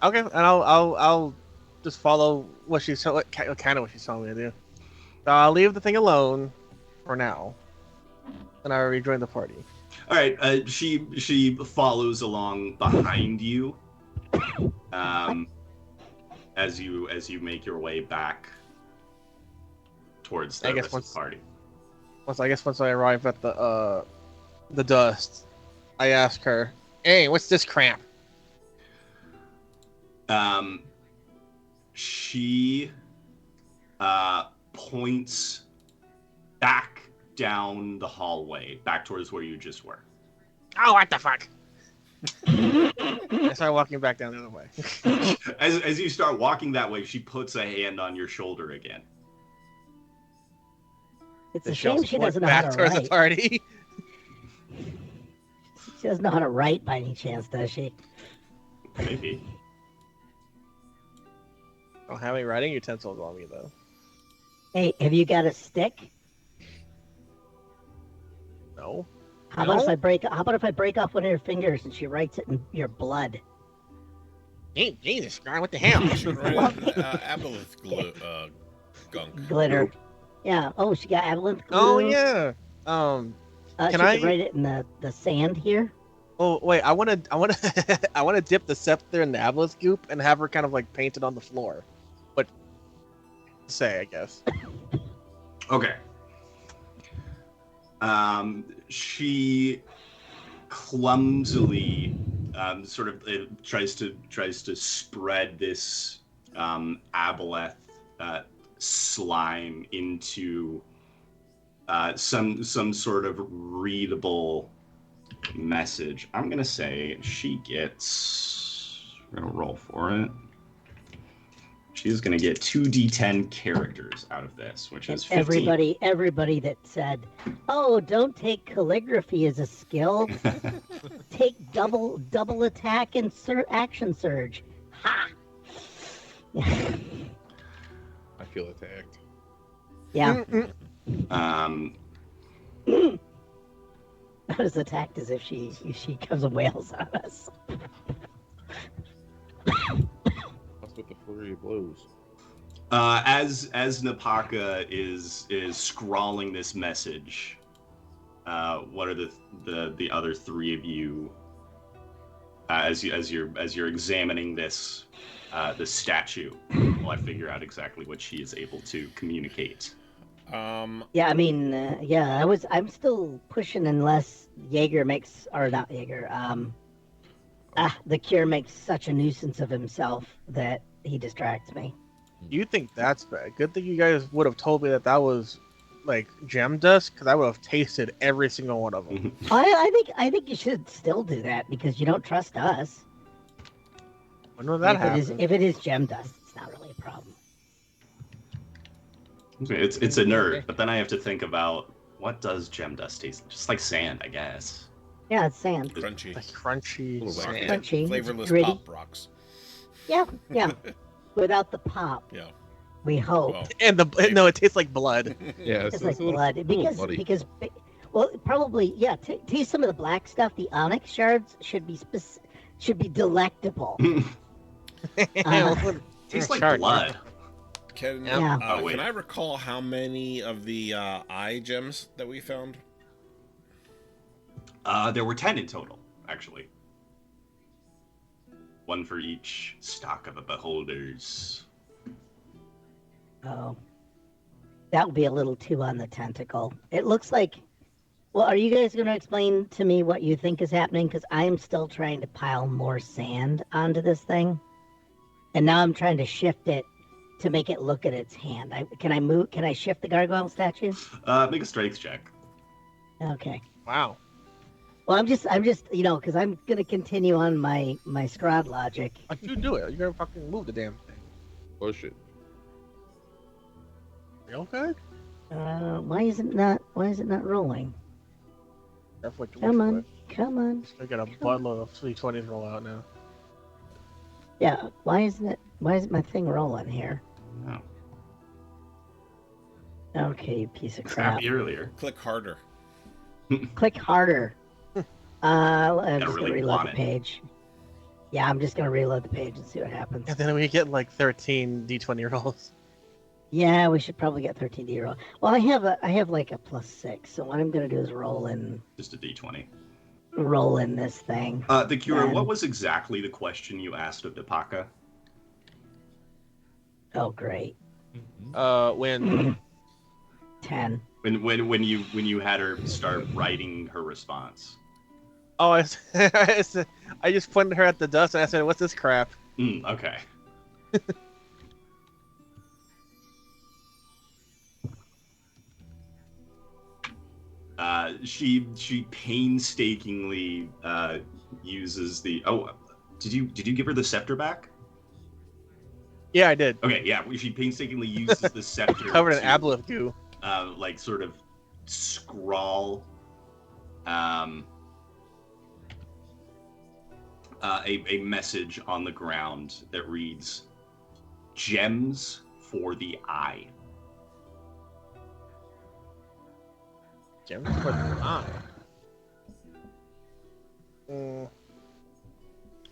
Okay, and I'll just follow what she's kind of what she's telling me to do. So I'll leave the thing alone for now, and I'll rejoin the party. All right, she follows along behind you, as you make your way back towards the rest of the party. Once I arrive at the dust, I ask her, "Hey, what's this crap?" She points back down the hallway, back towards where you just were. Oh, what the fuck! I start walking back down the other way. As you start walking that way, she puts a hand on your shoulder again. It's a shame she doesn't know how to write. The party. She doesn't know how to write by any chance, does she? Maybe. I don't have any writing utensils on me though. Hey, have you got a stick? No. How about if I break off one of your fingers and she writes it in your blood? Jesus, God, what the hell? Aboleth gunk. Glitter. Yeah. Oh, she got aboleth glue. Oh yeah. Can I write it in the sand here? Oh wait, I wanna dip the scepter in the aboleth goop and have her kind of like painted on the floor. What to say, I guess. Okay. She clumsily sort of tries to spread this aboleth slime into some sort of readable message. I'm gonna say she gets. We're gonna roll for it. She's gonna get 2d10 characters out of this, which is 15. Everybody that said, "Oh, don't take calligraphy as a skill. Take double attack and action surge." Ha! I feel attacked. Yeah. Not as attacked as if she comes and wails on us. That's with the flurry of blows. As Napaka is scrawling this message, what are the other three of you? As you're examining this statue, while I figure out exactly what she is able to communicate. Yeah, I mean, I'm still pushing unless Yeager makes, or not Yeager, the Cure makes such a nuisance of himself that he distracts me. You think that's bad? Good thing you guys would have told me that was like gem dust, because I would have tasted every single one of them. I think you should still do that because you don't trust us. When will that happen? If it is gem dust, it's not really a problem. It's a nerd, but then I have to think about what does gem dust taste? Just like sand, I guess. Yeah, it's sand. Crunchy. Like crunchy. Little rocky, sand. Crunchy, flavorless gritty. pop rocks. Yeah, yeah. Without the pop, Yeah. we hope. Well, And no, it tastes like blood. Yeah, It's it's like a little, blood little bloody. because well, probably yeah. Taste some of the black stuff. The onyx shards should be delectable. Tastes like Shark, blood. Can Yeah. Oh, wait. can I recall how many of the eye gems that we found? There were 10 in total, actually. One for each stock of the beholders. Oh, that would be a little too on the tentacle. It looks like. Well, are you guys going to explain to me what you think is happening? Because I am still trying to pile more sand onto this thing, and now I'm trying to shift it to make it look at its hand. Can I move? Can I shift the gargoyle statue? Make a strength check. Okay. Wow. Well, I'm just, because I'm gonna continue on my Scraaaahhhd logic. Why'd you do it? You're gonna fucking move the damn thing. Push it. You okay? Why is it not rolling? That's what you Come wish on, come on. for. I got a buttload of 320s roll out now. Yeah. Why isn't my thing rolling here? Oh. Okay, you piece of crap. Happy earlier. Click harder. Click harder. I'm just Gotta gonna really reload want the it. page. Yeah, I'm just gonna reload the page and see what happens. And then we get like 13 D20 rolls. Yeah, we should probably get 13D roll. Well, I have like a +6, so what I'm gonna do is roll in Just a d20. this thing. The Cure, Then- what was exactly the question you asked of Napaka? Oh, great. When 10. When you had her start writing her response. oh, I just pointed her at the dust and I said, "What's this crap?" Okay. She painstakingly uses the. Oh, did you give her the scepter back? Yeah, I did. Okay, yeah. She painstakingly uses the scepter Covered in to, aboleth goo. like sort of scrawl a message on the ground that reads, "Gems for the eye." Gems for the eye.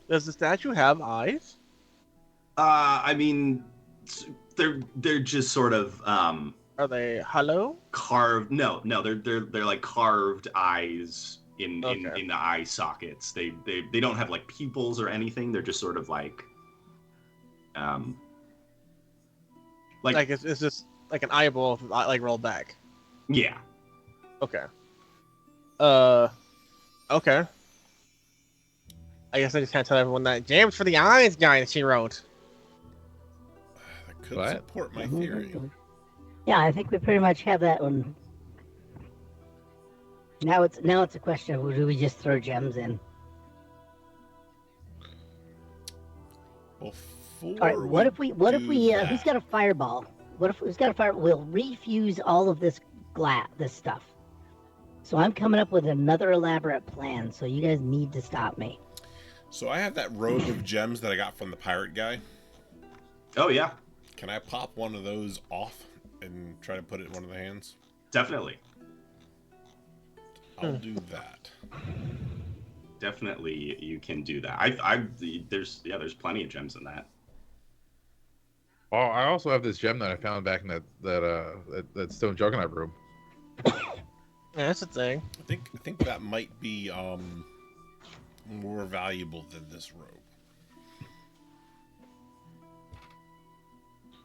Does the statue have eyes? I mean, they're just sort of Are they hollow? carved. No, they're like carved eyes in Okay. in the eye sockets. They don't have like pupils or anything. They're just sort of like Like it's just like an eyeball like rolled back. yeah. Okay. Okay. I guess I just can't tell everyone that James for the eyes guy that she wrote. That could What? support my theory. Yeah, I think we pretty much have that one. Now it's a question of do we just throw gems in? Before All right. What if we do who's got a fireball? Who's got a fireball? We'll refuse all of this this stuff. So I'm coming up with another elaborate plan. So you guys need to stop me. So I have that robe of gems that I got from the pirate guy. Oh yeah, Can I pop one of those off and try to put it in one of the hands? definitely. I'll do that. Definitely, you can do that. There's plenty of gems in that. Oh, I also have this gem that I found back in that stone juggernaut room. Yeah, that's the thing. I think that might be more valuable than this robe.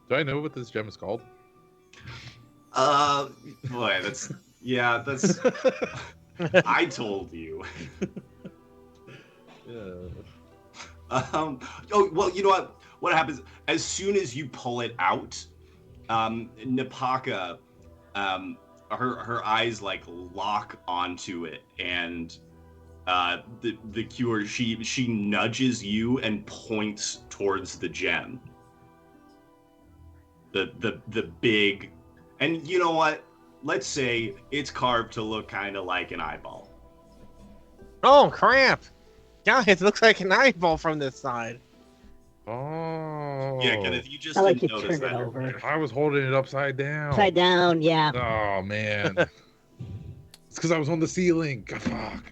Do I know what this gem is called? Boy, that's I told you. Oh well, you know what? What happens as soon as you pull it out? Napaka, her eyes like lock onto it, and the Cure she nudges you and points towards the gem. The big, and you know what? Let's say it's carved to look kind of like an eyeball. Oh crap! Guys, it looks like an eyeball from this side. Oh. Yeah, Kenneth, you just I like didn't you notice turned it that. over. I was holding it upside down. Upside down, yeah. Oh man. It's because I was on the ceiling. Fuck.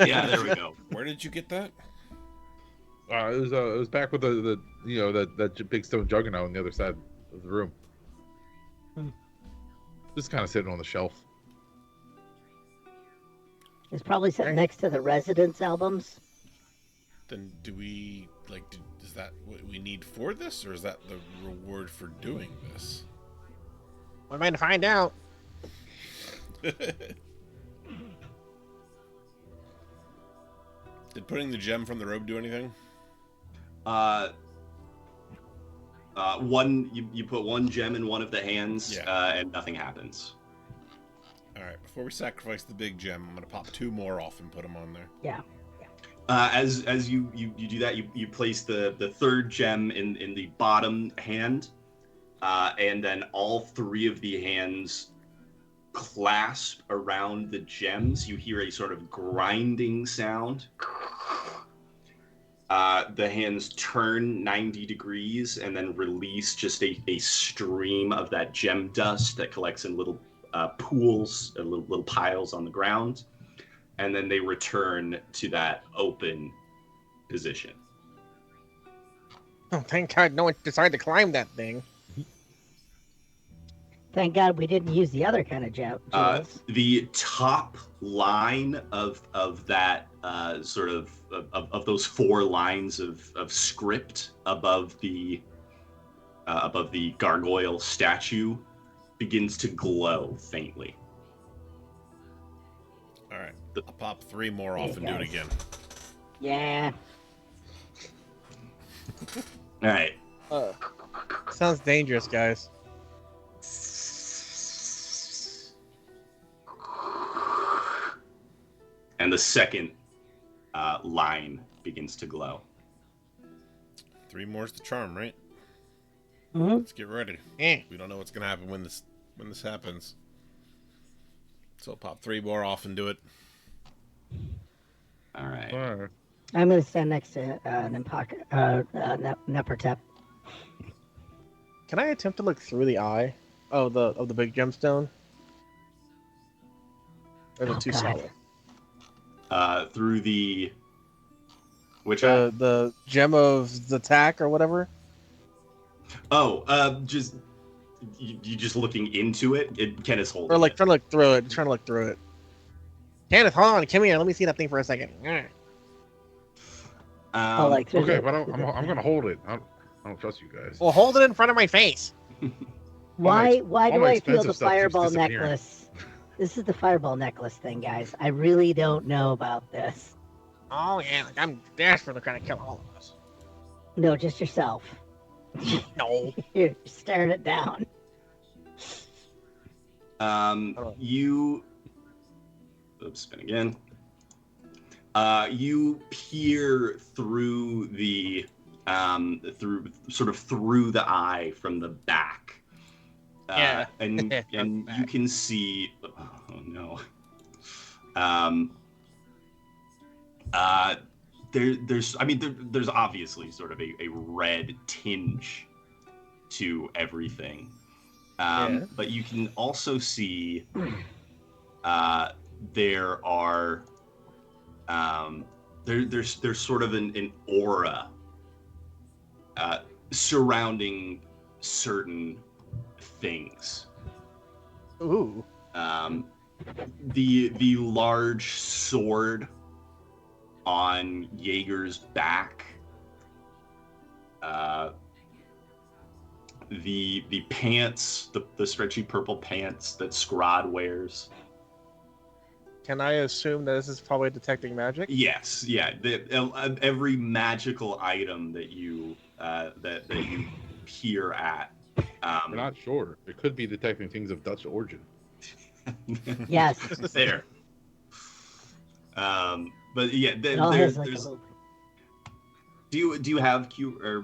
Yeah, there we go. Where did you get that? It was back with the that big stone juggernaut on the other side of the room. Just kind of sitting on the shelf. It's probably sitting next to the Residence albums. Then do we is that what we need for this, or is that the reward for doing this? We're going to find out. Did putting the gem from the robe do anything? You put one gem in one of the hands, Yeah. and nothing happens. All right. Before we sacrifice the big gem, I'm gonna pop 2 more off and put them on there. Yeah. As you do that, you place the third gem in the bottom hand, and then all 3 of the hands clasp around the gems. You hear a sort of grinding sound. The hands turn 90 degrees and then release just a stream of that gem dust that collects in little pools, little piles on the ground. And then they return to that open position. Oh, thank God no one decided to climb that thing. Thank God we didn't use the other kind of jewels. The top line of that sort of those 4 lines of script above the gargoyle statue begins to glow faintly. All right. I'll pop 3 more off and do it again. Yeah. All right. Sounds dangerous, guys. And the second line begins to glow. 3 more's the charm, right? Mm-hmm. Let's get ready. We don't know what's gonna happen when this happens. So I'll pop 3 more off and do it. All right. I'm going to stand next to Napaka, Nepertep. Can I attempt to look through the eye of the big gemstone? Or the too God. solid? Through the which eye? The gem of the tack or whatever. Oh, just you just looking into it. Kenneth's holding. Or like it. trying to look through it. Trying to look through it. Kenneth, hold on, come here. Let me see that thing for a second. Oh, like Okay, but I'm gonna hold it. I don't trust you guys. Well, hold it in front of my face. why do all my I feel expensive the stuff keeps fireball disappearing. necklace? This is the fireball necklace thing, guys. I really don't know about this. Oh yeah, like I'm desperately trying to kill all of us. No, just yourself. No. You're staring it down. You. Oops, spin again. You peer through the through the eye from the back. Yeah. And Back. you can see. Oh no. There's obviously sort of a red tinge to everything. But you can also see there are there's sort of an aura surrounding certain things. Ooh. The large sword on Yeager's back, the pants, the stretchy purple pants that Scraaaahhhd wears. Can I assume that this is probably detecting magic? Yes, yeah. Every magical item that you you peer at. We're not sure. It could be detecting things of Dutch origin. Yes. There. But yeah, It all has like a there's. little... Do you have cure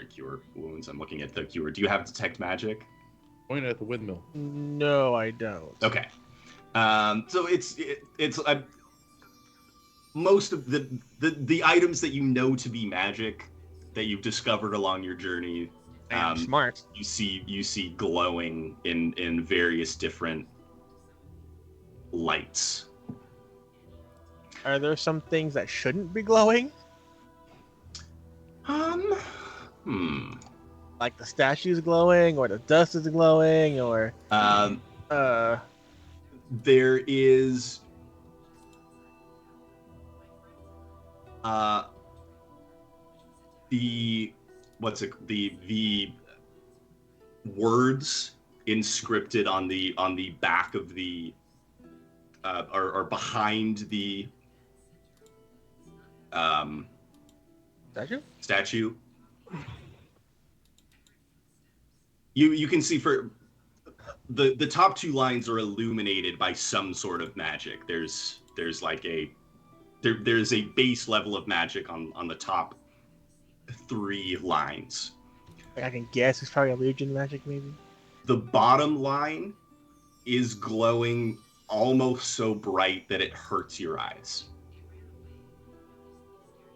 cure wounds? I'm looking at the cure. Do you have detect magic? Point at the windmill. No, I don't. Okay. So it's most of the items that you know to be magic that you've discovered along your journey, Damn, smart. you see glowing in various different lights. Are there some things that shouldn't be glowing? Like the statue's glowing, or the dust is glowing, or there is the words inscripted on the back of the or behind the statue. You can see for the top two lines are illuminated by some sort of magic. There's like there's a base level of magic on the top three lines. I can guess it's probably a Legion magic, maybe. The bottom line is glowing almost so bright that it hurts your eyes.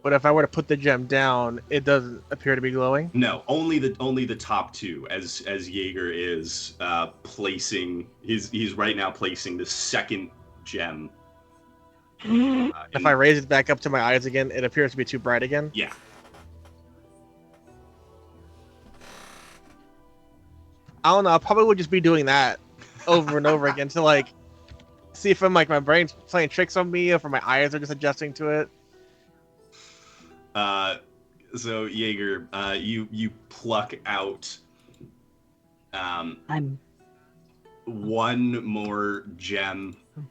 But if I were to put the gem down, it doesn't appear to be glowing? No, only the top two, as Yeager is placing he's right now placing the second gem. If I raise it back up to my eyes again, it appears to be too bright again? Yeah. I don't know, I probably would just be doing that over and over again to like see if I'm like my brain's playing tricks on me, or if my eyes are just adjusting to it. So Yeager, you pluck out one more gem. You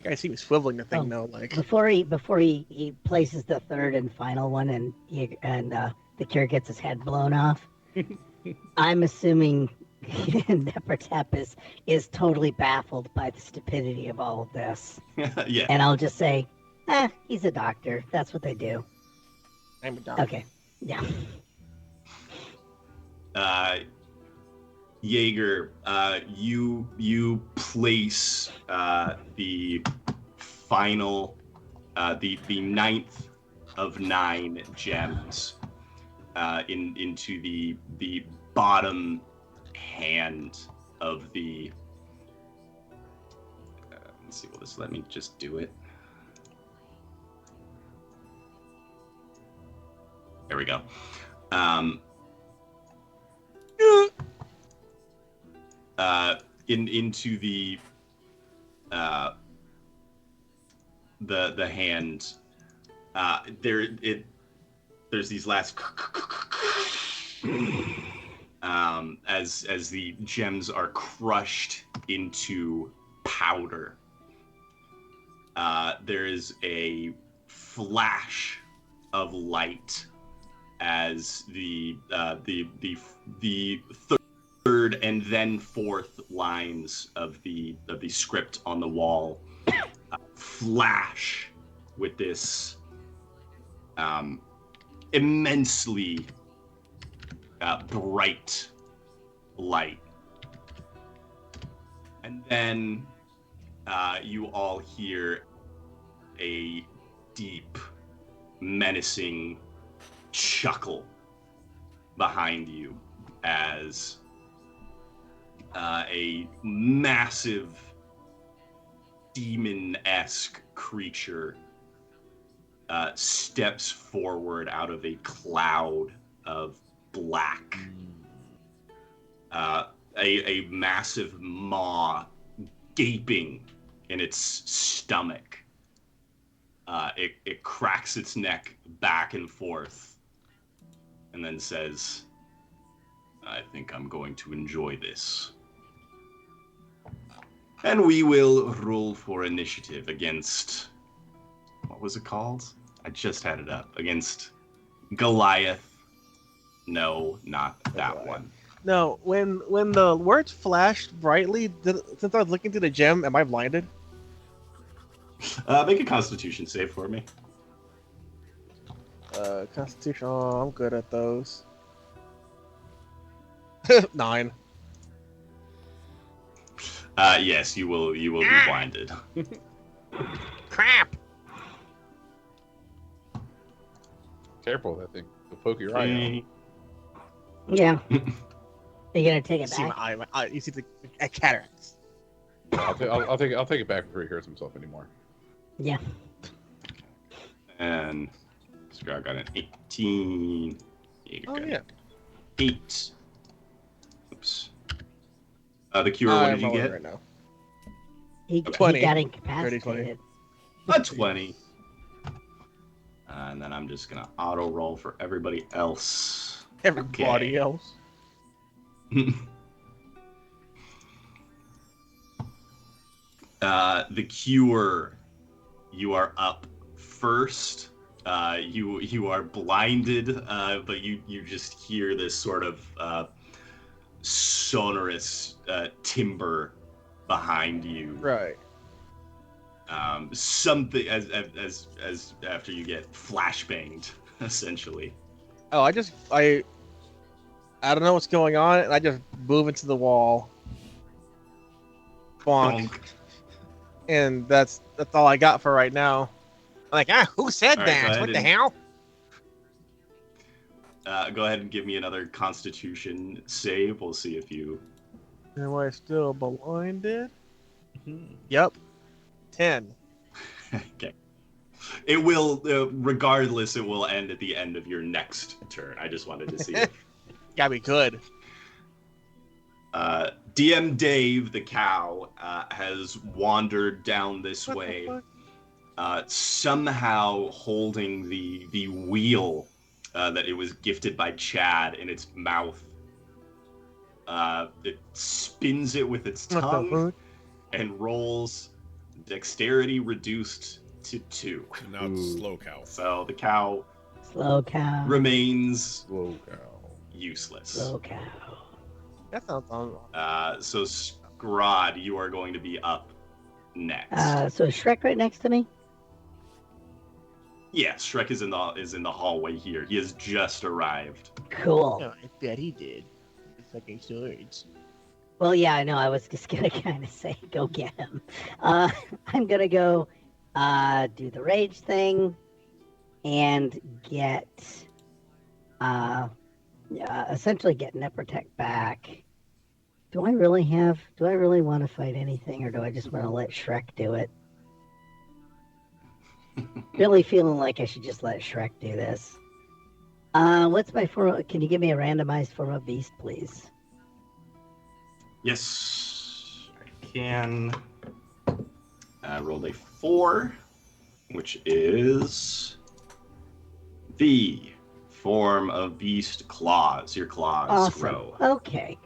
guys see me swiveling the thing though, like before he places the third and final one, and the Cure gets his head blown off. I'm assuming Napaka is totally baffled by the stupidity of all of this. Yeah. And I'll just say, he's a doctor. That's what they do. I'm a doctor. Okay. Yeah. Yeager, you place the final, the ninth of 9 gems into the bottom hand of the. Let's see. Will this let me just do it? There we go. Into the hand. There's these last as the gems are crushed into powder. There is a flash of light as the third and then fourth lines of the script on the wall flash with this immensely bright light, and then you all hear a deep, menacing chuckle behind you as a massive demon-esque creature steps forward out of a cloud of black. A massive maw gaping in its stomach. It cracks its neck back and forth and then says, I think I'm going to enjoy this. And we will roll for initiative against, what was it called? I just had it up. Against Goliath. No, not that one. No, when the words flashed brightly, since I was looking through the gem, am I blinded? Make a Constitution save for me. Constitution. Oh, I'm good at those. 9. Yes, you will be blinded. Crap. careful with that thing. It'll poke your eye out. Yeah. Are you gonna take You it see back? my eye. You see the cataracts. I'll take it back before he hurts himself anymore. Yeah. And Scraaahhhhd got an 18. Yeager Oh got an yeah. 8. Oops. The Cure, what did you get? Right now. He 20. got 20. incapacitated. A 20. And then I'm just going to auto roll for everybody else. Everybody else. The Cure, you are up first. You are blinded, but you just hear this sort of sonorous timbre behind you. Right. Something as after you get flashbanged, essentially. Oh, I don't know what's going on, and I just move into the wall. Bonk. And that's all I got for right now. I'm like, who said All right, go that? ahead What the and- hell? Go ahead and give me another Constitution save. We'll see if you. Am I still blinded? Yep. 10. Okay. It will, regardless, it will end at the end of your next turn. I just wanted to see if. Gotta be good. DM Dave, the cow, has wandered down this What the way, fuck? somehow holding the wheel that it was gifted by Chad in its mouth. It spins it with its What the tongue fuck? and rolls dexterity reduced to 2. And now it's slow cow. So the cow Slow cow. remains Slow cow. useless. Slow cow. That sounds wrong. So Scraaaahhhd, you are going to be up next. So is Shrek right next to me? Yeah, Shrek is in the hallway here. He has just arrived. Cool. I bet he did. Fucking swords. Well, yeah, I know. I was just gonna kind of say, go get him. I'm gonna go do the rage thing and get essentially get Neprotect back. Do I really want to fight anything, or do I just want to let Shrek do it? Really feeling like I should just let Shrek do this. What's my form? Can you give me a randomized form of beast, please? Yes, I can. I rolled a 4, which is the form of beast claws. Your claws Awesome. grow. Okay.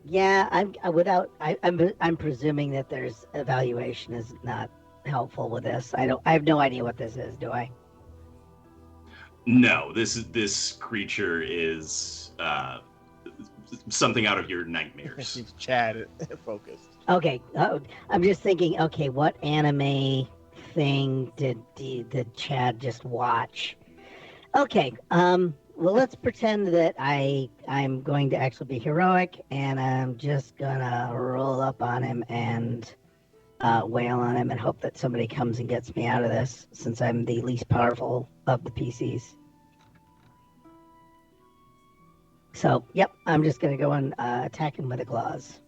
Yeah, I'm presuming that there's evaluation is not helpful with this. I have no idea what this is, do I? No, this creature is something out of your nightmares. Keeps Chad focused. Okay, I'm just thinking. Okay, what anime thing did Chad just watch? Okay, well, let's pretend that I'm going to actually be heroic, and I'm just gonna roll up on him and wail on him and hope that somebody comes and gets me out of this, since I'm the least powerful of the PCs. So, yep, I'm just gonna go and attack him with the claws.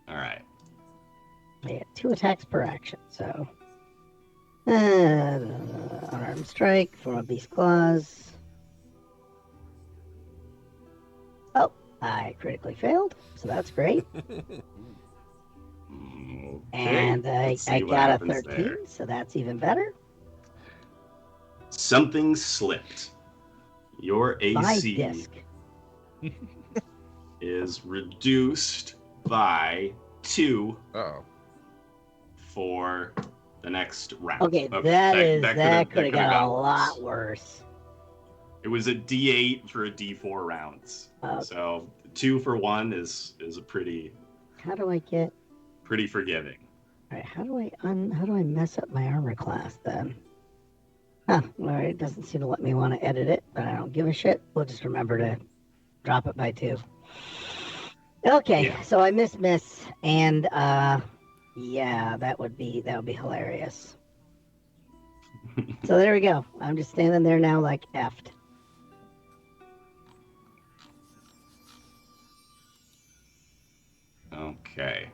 All right. I get 2 attacks per action, so unarmed strike for my beast claws. Oh, I critically failed, so that's great. And I Let's see what got a happens 13, there. so that's even better. Something slipped. Your My AC disc. is reduced by 2 Uh-oh. for the next round. Okay, Oh, that could have got a gone lot worse. worse. It was a D8 for a D4 rounds. So 2 for 1 is a pretty How do I get? forgiving. All right, how do I mess up my armor class then? Huh, all right, it doesn't seem to let me want to edit it, but I don't give a shit. We'll just remember to drop it by 2. Okay, Yeah. so I miss, and yeah, that would be hilarious. So there we go. I'm just standing there now like effed. Okay.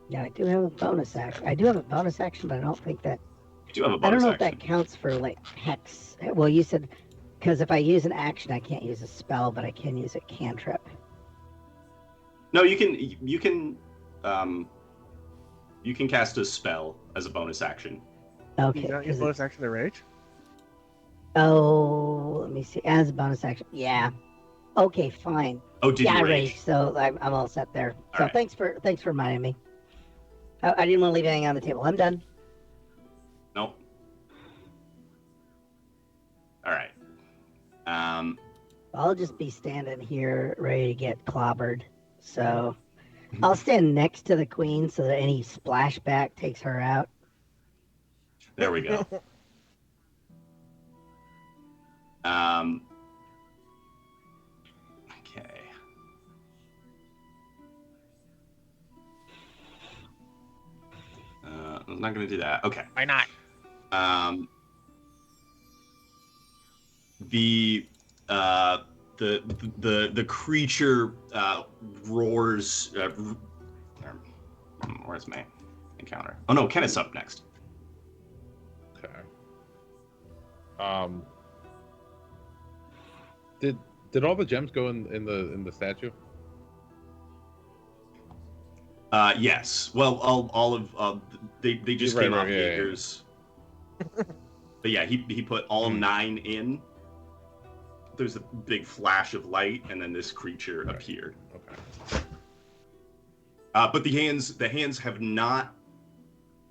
Yeah, I do have a bonus action. I do have a bonus action, but I don't think that. You do have a I don't bonus know action. if that counts for like hex. Well, you said because if I use an action, I can't use a spell, but I can use a cantrip. No, you can cast a spell as a bonus action. Okay. You don't use bonus action to rage? Oh, let me see. As a bonus action, yeah. Okay, fine. Oh, did Yeah, you rage. rage? So I'm all set there. All So right. thanks for reminding me. I didn't want to leave anything on the table. I'm done. Nope. All right. I'll just be standing here ready to get clobbered. So I'll stand next to the queen so that any splashback takes her out. There we go. Okay. I'm not going to do that. Okay. Why not? The creature roars. Where's my encounter? Oh no, Kenneth's up next. Okay. Did all the gems go in the statue? Yes. Well, all of they just Right, came right, off yeah, yeah. Yeager's. But yeah, he put all 9 in. There's a big flash of light, and then this creature appeared. Okay. But the hands have not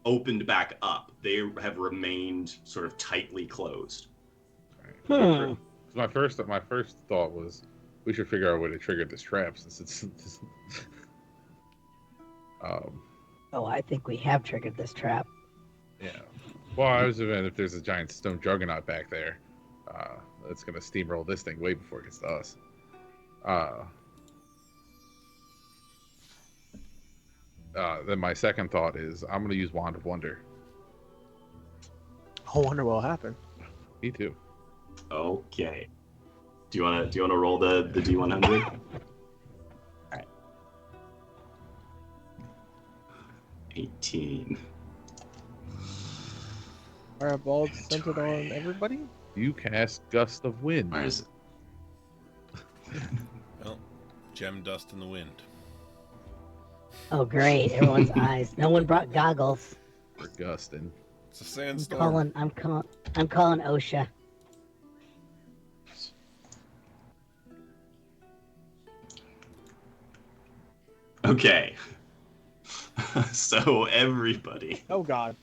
opened back up. They have remained sort of tightly closed. Right. My first thought was we should figure out a way to trigger this trap since it's. Oh, I think we have triggered this trap. Yeah. Well, I was thinking if there's a giant stone juggernaut back there, it's gonna steamroll this thing way before it gets to us. Then my second thought is I'm gonna use Wand of Wonder. I wonder what'll happen. Me too. Okay. Do you wanna roll the D100? All right. 18. Fireball centered on everybody? You cast Gust of Wind. Where is it? Well, gem dust in the wind. Oh, great! Everyone's eyes. No one brought goggles. Or Gustin. It's a sandstorm. I'm calling OSHA. Okay. So everybody Oh god.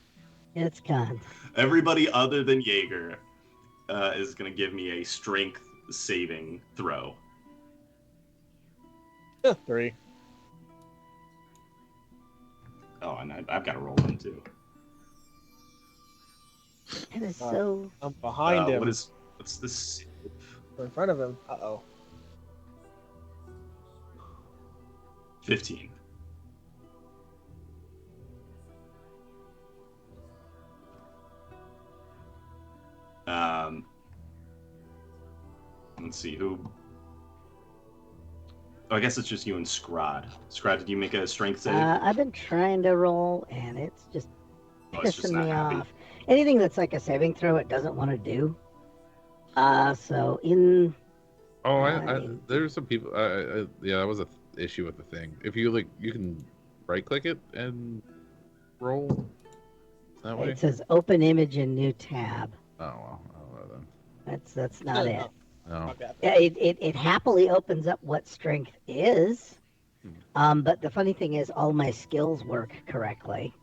It's gone. Everybody other than Yeager is going to give me a strength saving throw. 3. Oh, and I've got to roll them too. It is so. I'm behind him. What's this? Or in front of him. Uh-oh. 15. Let's see who. Oh, I guess it's just you and Scraaaahhhd. Scraaaahhd, did you make a strength save? I've been trying to roll, and it's just It's just pissing not me happy. off. Anything that's like a saving throw, it doesn't want to do. So in. Oh, I mean- there's some people. Yeah, that was a issue with the thing. If you you can right click it and roll that way. It says open image in new tab. Oh well, I don't know then. That's not it. No. My bad. Yeah, it happily opens up what strength is. But the funny thing is, all my skills work correctly.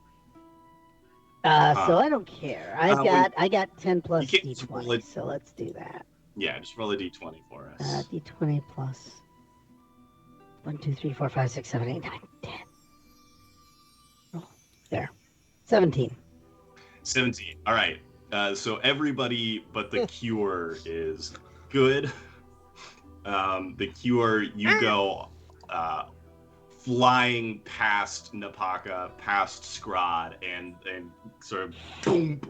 So I don't care. I got 10 plus you can't roll D20, it. so let's do that. Yeah, just roll a d20 for us. D20 plus 1, 2, 3, 4, 5, 6, 7, 8, 9, 10. Oh, there. 17. 17. All right. So everybody but the Cure is good. The Cure, you go flying past Napaka, past Scraaaahhhd, and sort of boom,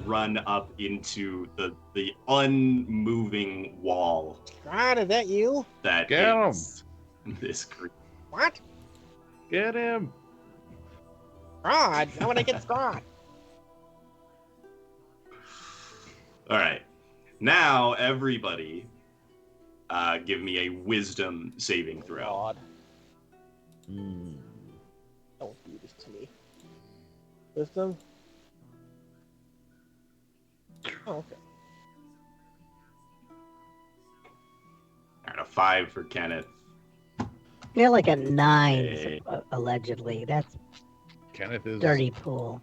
run up into the unmoving wall. God, is that you? That Get him! is this creature. What? Get him! God, I want to get Scraaaahhhd. All right, now everybody, give me a wisdom saving throw. God. Don't do this to me. Wisdom? Oh, okay. All right, a 5 for Kenneth. Yeah, like a 9, Hey. allegedly. That's Kenneth is dirty pool.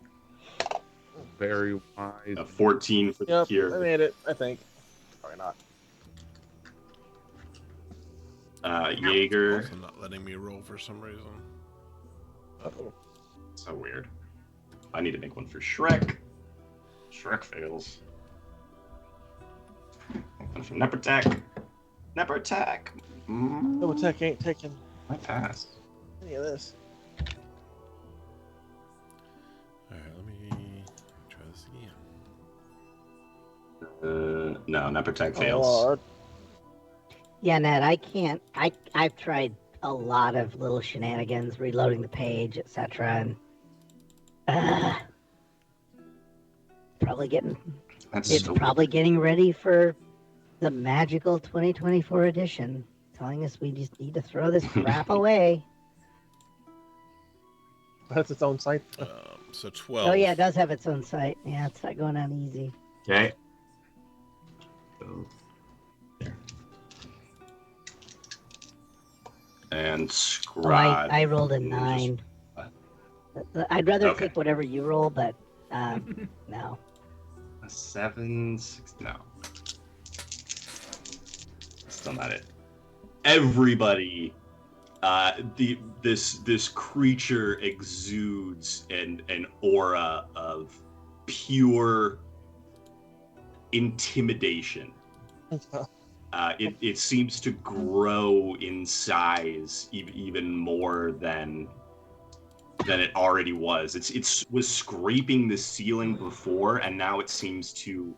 very wise. A 14 for the Yep, I cure. made it, I think. Probably not. Yeager. Also not letting me roll for some reason. Uh-oh. So weird. I need to make one for Shrek. Shrek fails. One from Napaka. Napaka. Double tech ain't taking I pass. any of this. Alright, let me try this again. No, Napaka Oh, fails. Lord. Yeah, Ned, I can't. I've tried a lot of little shenanigans, reloading the page, etc. And probably getting That's it's so probably getting ready for the magical 2024 edition, telling us we just need to throw this crap away. That's its own site. So 12. Oh yeah, it does have its own site. Yeah, it's not going on easy. Okay. So, there. And Oh, Scraaaahhhd. I rolled a Just- 9. I'd rather Okay. take whatever you roll, but no. A 7, 6, no. Still not it. Everybody, this creature exudes an aura of pure intimidation. It seems to grow in size even more than it already was. It was scraping the ceiling before, and now it seems to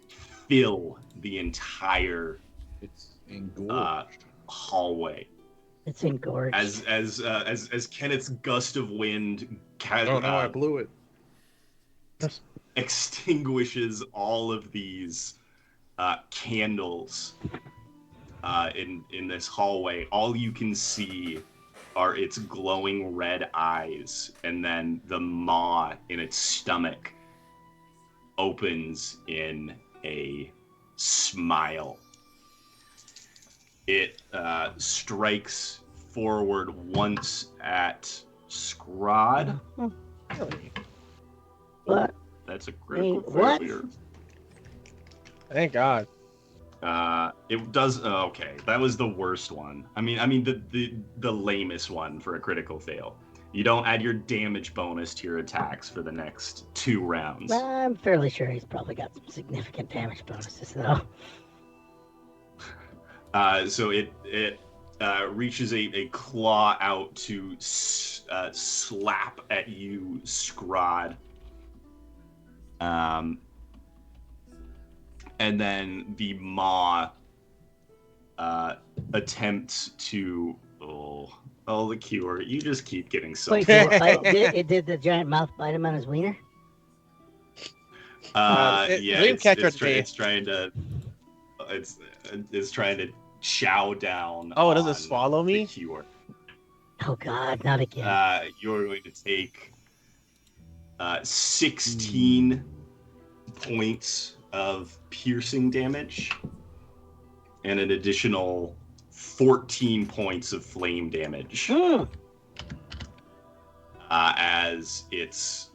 fill the entire It's engorged. hallway. It's engorged. As Kenneth's gust of wind Oh no, I blew it. extinguishes all of these candles in this hallway. All you can see are its glowing red eyes, and then the maw in its stomach opens in a smile. It strikes forward once at Scraaaahhhd. What? That's a critical What? failure. Thank God. It does. Okay, that was the worst one. I mean the lamest one for a critical fail. You don't add your damage bonus to your attacks for the next 2 rounds. I'm fairly sure he's probably got some significant damage bonuses, though. So it reaches a claw out to slap at you, Scraaaahhhd. And then the maw attempts to the cure. You just keep getting so. Wait, did the giant mouth bite him on his wiener? Yeah, Dream catcher today. it's trying to chow down. Oh, does it on swallow the me? cure. Oh God, not again. You're going to take 16 points of piercing damage and an additional 14 points of flame damage as its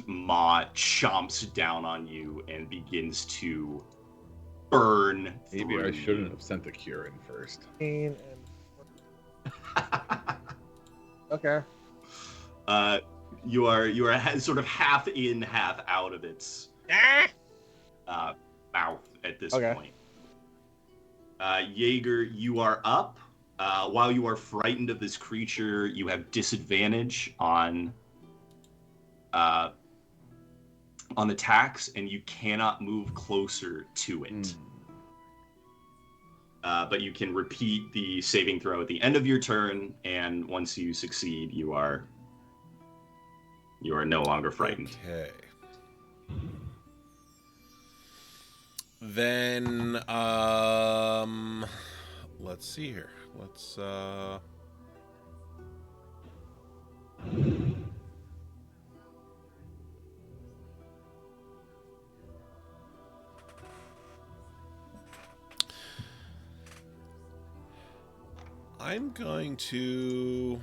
maw chomps down on you and begins to burn Maybe through I shouldn't you. have sent the cure in first. Okay. You are sort of half in, half out of its mouth at this Okay. point. Yeager, you are up. While you are frightened of this creature, you have disadvantage on attacks, and you cannot move closer to it. But you can repeat the saving throw at the end of your turn, and once you succeed, you are no longer frightened. Okay. Then, let's see here. Let's, I'm going to...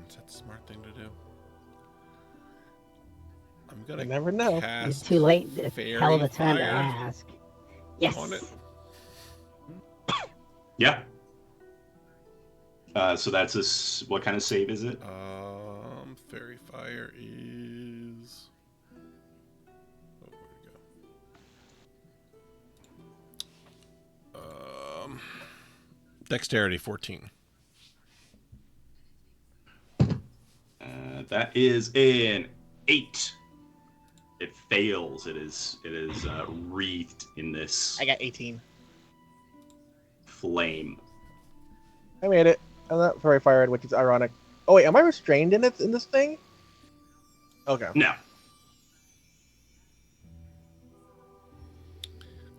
is that a smart thing to do? I'm gonna never know. cast It's too late. It's Fairy hell of a time to Fire ask. Yes. on it. Yeah. So that's what kind of save is it? Fairy Fire is... Oh, where'd it go? Dexterity 14. That is an 8. It fails. It is wreathed in this I got 18. flame. I made it. I'm not very fired, which is ironic. Oh wait, am I restrained in this thing? Okay. No.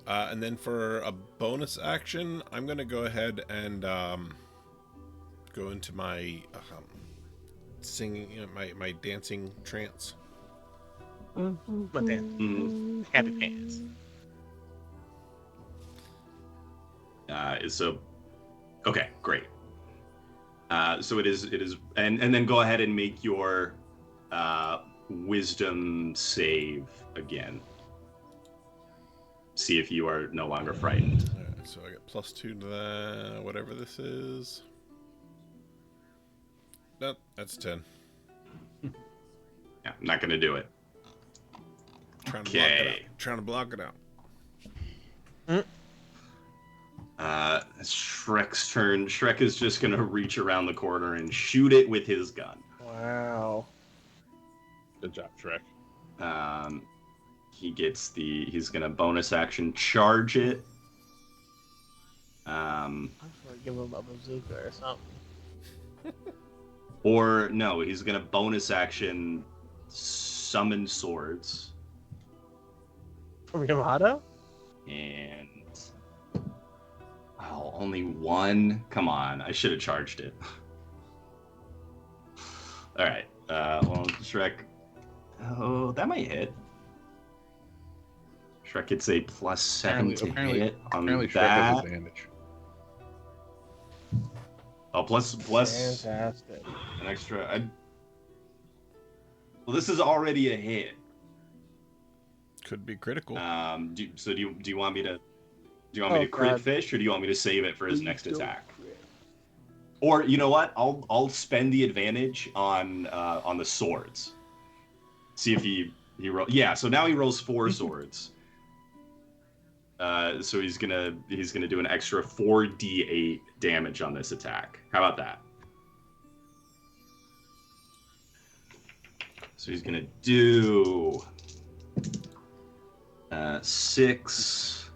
And then for a bonus action, I'm going to go ahead and go into my singing, my dancing trance. But then, happy pants. So, okay, great. So it is, and then go ahead and make your wisdom save again. See if you are no longer frightened. All right, so I got +2 to that, whatever this is. Nope, that's 10. Yeah, I'm not going to do it. Trying to block it out. Shrek's turn. Shrek is just going to reach around the corner and shoot it with his gun. Wow. Good job, Shrek. He's going to bonus action charge it. I'm gonna give him a bazooka or something. Or no, he's going to bonus action summon swords. From Yamato? And only one? Come on, I should have charged it. All right. Well, Shrek. Oh, that might hit. Shrek gets a +7 to hit on apparently Shrek that. has advantage. Oh, plus Fantastic. an extra. Well, this is already a hit. Could be critical. Do you want me to crit God. fish, or do you want me to save it for his next attack? Or you know what? I'll spend the advantage on the swords. See if he rolls. Yeah. So now he rolls 4 swords. So he's gonna do an extra 4d8 damage on this attack. How about that? So he's gonna do 6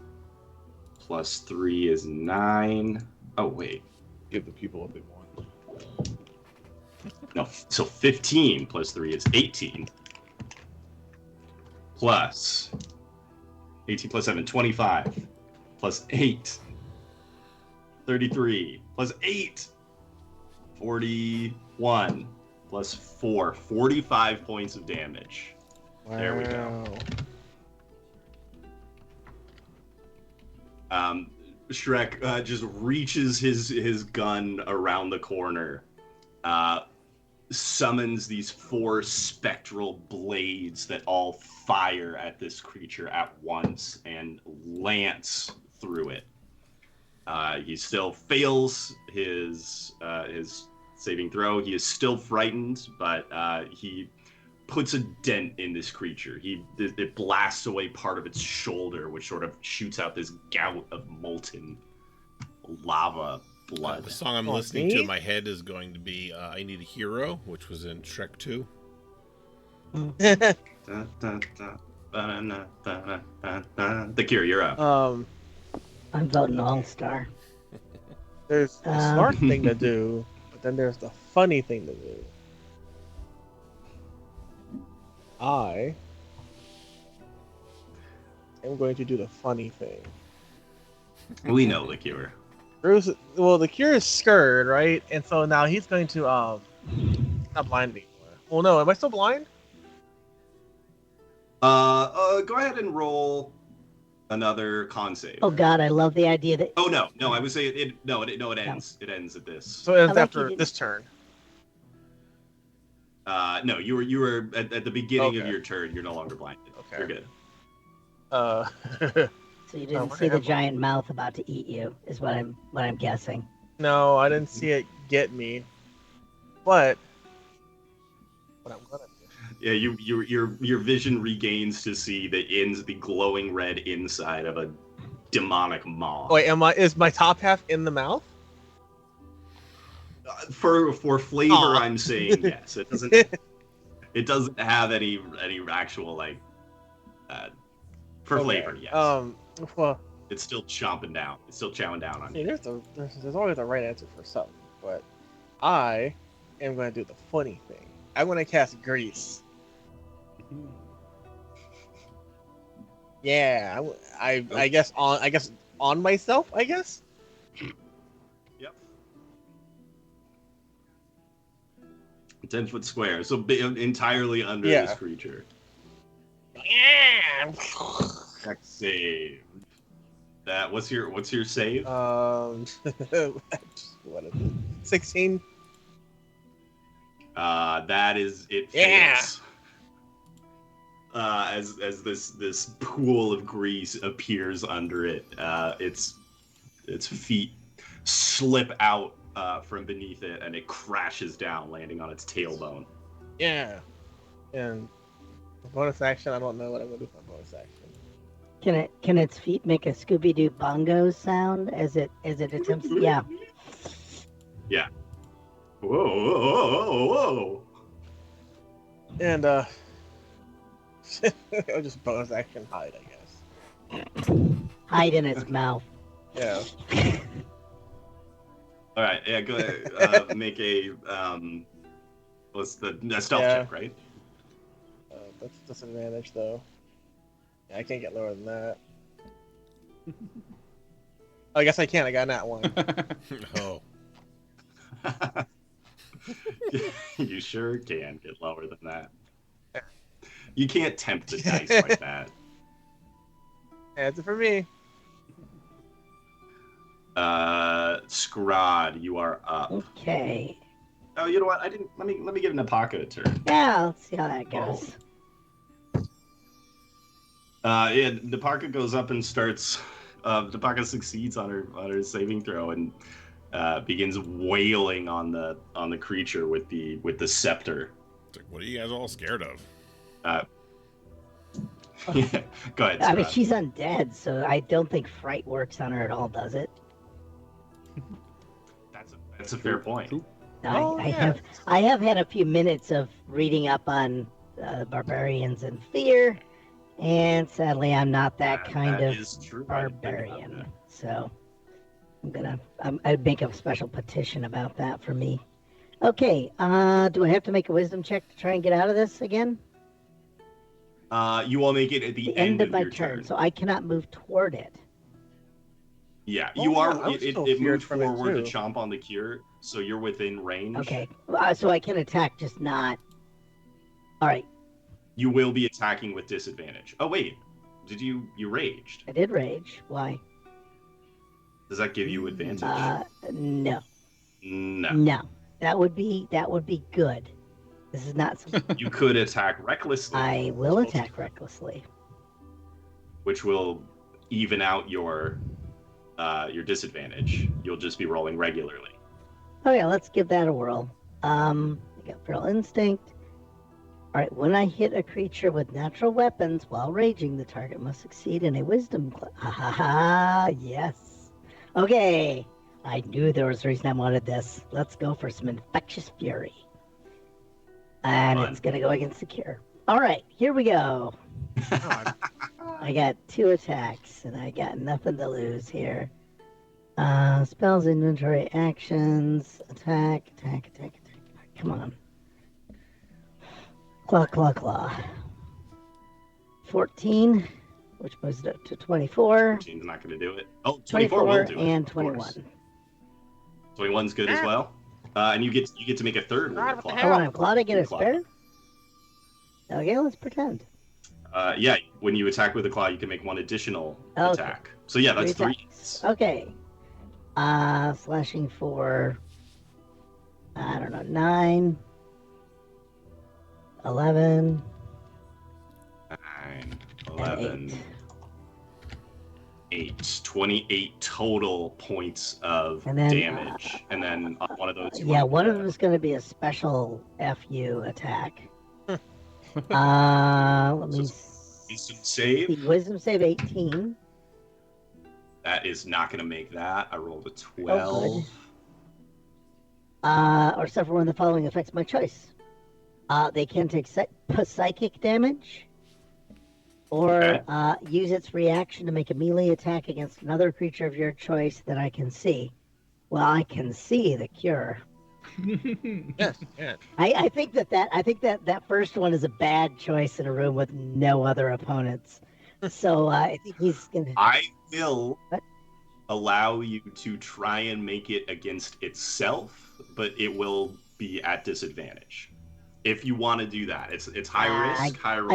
plus 3 is 9. Oh wait, Give the people what they want. no. So 15 plus 3 is 18. Plus 18 plus 7, 25. Plus 8, 33. Plus 8, 41. Plus 4, 45 points of damage. Wow. There we go. Shrek just reaches his gun around the corner, summons these 4 spectral blades that all fire at this creature at once and lance through it. He still fails his saving throw. He is still frightened, but he puts a dent in this creature. It blasts away part of its shoulder, which sort of shoots out this gout of molten lava blood. The song I'm Oh, listening to me? in my head is going to be I Need a Hero, which was in Shrek 2. Da, da, da, ba-da-na, ba-da-da-da. The Cure, you're up. I'm voting All-Star. There's the smart thing to do, but then there's the funny thing to do. I am going to do the funny thing. We know the Cure. The Cure is scared, right? And so now he's going to not blind anymore. Well, no, am I still blind? Go ahead and roll another con save. Oh God, I love the idea that. Oh no, I would say it ends. It ends at this. So it ends I like after you this turn. No, you were at the beginning of Okay. your turn. You're no longer blinded. Okay. You're good. So you didn't what see the happened? giant mouth about to eat you, is what I'm guessing. No, I didn't see it get me. But what I'm gonna do. Yeah, your vision regains to see the glowing red inside of a demonic maw. Wait, is my top half in the mouth? For flavor, Aw. I'm saying yes. It doesn't have any actual like for Okay. flavor. Yes, Well, it's still chomping down. It's still chowing down on see, you. there's always a right answer for something, but I am going to do the funny thing. I'm going to cast Grease. Yeah, I guess on myself. I guess. Yep. 10-foot square, so entirely under Yeah. this creature. Yeah. Dex save. That what's your save? What is it? 16. That is it. Yeah. Fails. As this pool of grease appears under it, its feet slip out from beneath it, and it crashes down, landing on its tailbone. Yeah. And bonus action. I don't know what I'm going to do for bonus action. Can its feet make a Scooby Doo bongo sound as it attempts? Yeah. Yeah. Whoa, whoa, whoa, whoa, whoa. And I'll just bonus action hide, I guess. Hide in its mouth. Yeah. All right, yeah, go ahead. Make a what's the stealth Yeah. check, right? That's disadvantage though. Yeah, I can't get lower than that. I guess I can. I got that one. Oh. You sure can get lower than that. You can't tempt the dice like that. That's it for me. Scraaaahhhd, you are up. Okay. Oh, you know what? I didn't. Let me give Napaka a turn. Yeah, let's see how that goes. Yeah, Napaka goes up and starts. Napaka succeeds on her saving throw and begins wailing on the creature with the scepter. It's like, what are you guys all scared of? Yeah, go ahead. I mean, Scraaaahhhd. she's undead, so I don't think fright works on her at all, does it? That's a fair point. Oh, I have had a few minutes of reading up on barbarians and fear, and sadly, I'm not that kind of is true. I didn't think about barbarian. that. So I'd make a special petition about that for me. Okay, do I have to make a wisdom check to try and get out of this again? You all make it at the End of my your turn, so I cannot move toward it. Yeah, Oh, you yeah, are. I'm It still moved feared from it, forward to too. chomp on the cure, so you're within range. Okay, so I can attack, just not. All right, You will be attacking with disadvantage. Oh wait, did you raged? I did rage. Why? Does that give you advantage? No, No. no. That would be good. This is not something You could attack recklessly. I will attack recklessly. Which will even out your disadvantage. You'll just be rolling regularly. Oh yeah, let's give that a whirl. I got feral instinct. All right, when I hit a creature with natural weapons while raging, the target must succeed in a wisdom. Ha ha ha! Yes. Okay. I knew there was a reason I wanted this. Let's go for some infectious fury. And Fun. it's gonna go against the cure. All right, here we go. I got 2 attacks, and I got nothing to lose here. Spells, inventory, actions, attack. Come on. Claw. 14, which moves it up to 24. 14's not going to do it. Oh, 24 will do it. And of 21. course. 21's good as well. And you get to make a third one. God, what the Oh, hell? when I'm clawed, I get a Claw. spare? Okay, let's pretend. Yeah, when you attack with a claw, you can make 1 additional Okay. attack. So yeah, that's 3 hits. Okay. Slashing for, I don't know, 9, 11, 9, and 11, 8. 28 total points of And then, damage. And then on one of those... you Yeah, want one to- of them is going to be a special FU attack. Let me Wisdom save. see. Wisdom save 18. That is not going to make that. I rolled a Oh, 12. Or suffer one of the following effects by choice. They can take psychic damage, or Okay. use its reaction to make a melee attack against another creature of your choice that I can see. Well, I can see the cure. Yes, yeah. I think that first one is a bad choice in a room with no other opponents. So I think he's gonna. I will What? allow you to try and make it against itself, but it will be at disadvantage. If you want to do that, it's high risk, high reward.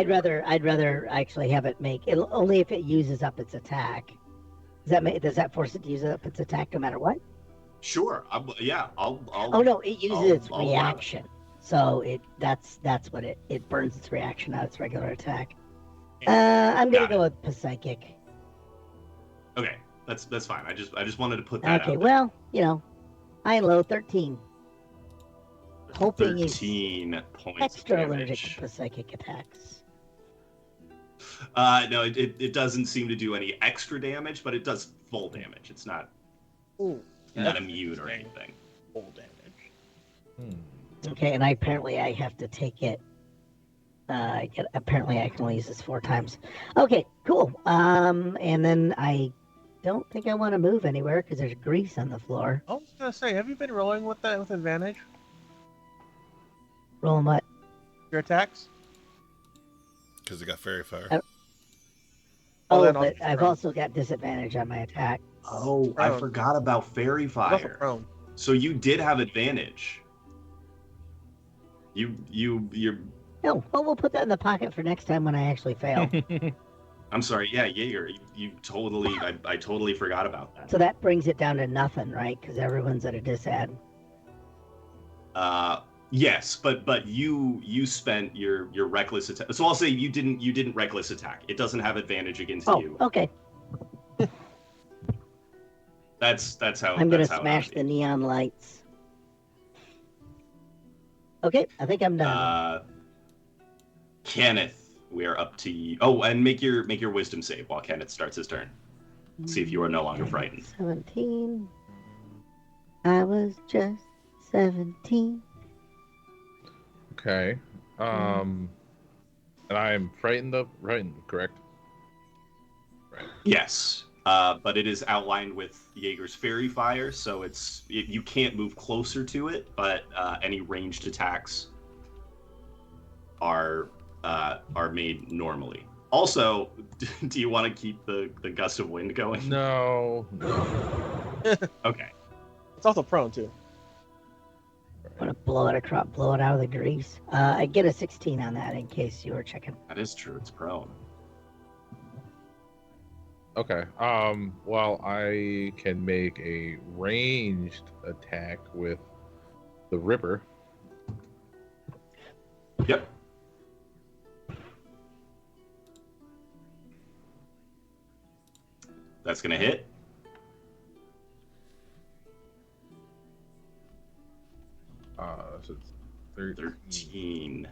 I'd rather actually have it make it only if it uses up its attack. Does that force it to use up its attack no matter what? Sure. I'll. Oh no, it uses its I'll allow it. reaction. So that's what it burns its reaction, not its regular attack. I'm gonna Got go with Psychic. Okay, that's fine. I just wanted to put that Okay, out. well, high and low 13. Hoping he's 13 points extra of allergic damage. to psychic attacks. No, it doesn't seem to do any extra damage, but it does full damage. It's not Ooh, not immune or anything. full damage. Okay, and I have to take it. Apparently I can only use this 4 times. Okay, cool. And then I don't think I want to move anywhere because there's grease on the floor. I was gonna say, have you been rolling with that with advantage? Rolling what? Your attacks? Because it got fairy fire. Oh, Oh, then I'll but just I've throw. also got disadvantage on my attack. Oh, I Prone. forgot about fairy Go for fire. prone. So you did have advantage. You're. No, well, we'll put that in the pocket for next time when I actually fail. I'm sorry. Yeah, Yeager. You totally. I totally forgot about that. So that brings it down to nothing, right? Because everyone's at a disad. Yes, but you spent your reckless attack. So I'll say you didn't reckless attack. It doesn't have advantage against Oh, you. okay. That's how. I'm gonna that's how it smash the happened. neon lights. Okay, I think I'm done. Kenneth, we're up to you. Oh, and make your wisdom save while Kenneth starts his turn. See if you are no longer frightened. 17. I was just 17. Okay. And I am frightened, correct? Right. Yes, but it is outlined with Yeager's fairy fire, so you can't move closer to it. But any ranged attacks are made normally. Also, do you want to keep the gust of wind going? No. Okay. It's also prone too. I'm gonna blow it out of the grease. I get a 16 on that in case you were checking. That is true. It's prone. Okay. Well, I can make a ranged attack with the river. Yep. That's gonna hit. So it's 13. 13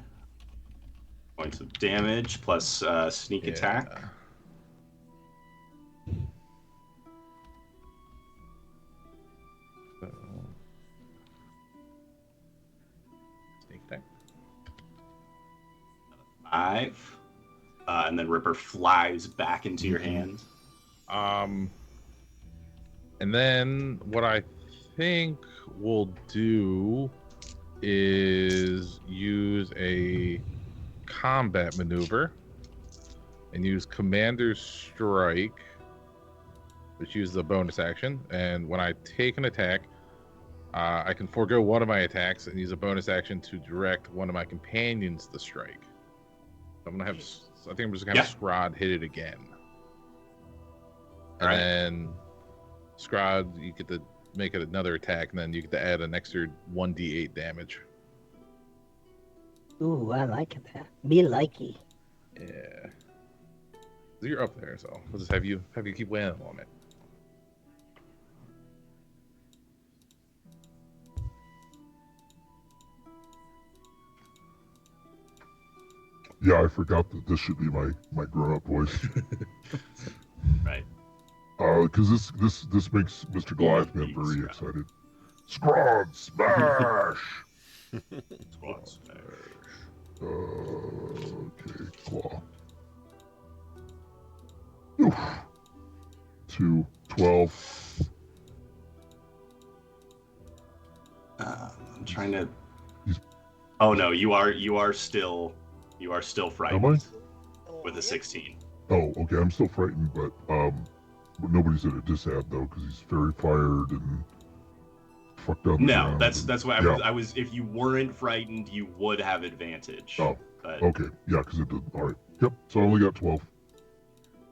points of damage plus sneak Yeah. attack. attack. 5. And then Ripper flies back into your hand. And then what I think we'll do is use a combat maneuver and use Commander's Strike, which uses a bonus action. And when I take an attack, I can forego one of my attacks and use a bonus action to direct one of my companions to strike. So I'm gonna have, I think I'm just gonna have Scraaaahhhd hit it again. And then Scraaaahhhd, you get to make it another attack, and then you get to add an extra 1d8 damage. Ooh, I like that. Me likey. Yeah. So you're up there, so we'll just have you keep weighing on it. Yeah, I forgot that this should be my grown-up voice. Right. Because this makes Mr. Goliathman very excited. Scraaaahhhd smash! Squad smash. Okay, claw. Oof. 2, 12. I'm trying to. Oh no, you are still frightened. Am I? With a 16. Oh, okay, I'm still frightened, but nobody's at a disad though, because he's very fired and fucked up. No, that's why I was. If you weren't frightened, you would have advantage. Oh, but okay, yeah, because it did. All right, yep. So I only got 12.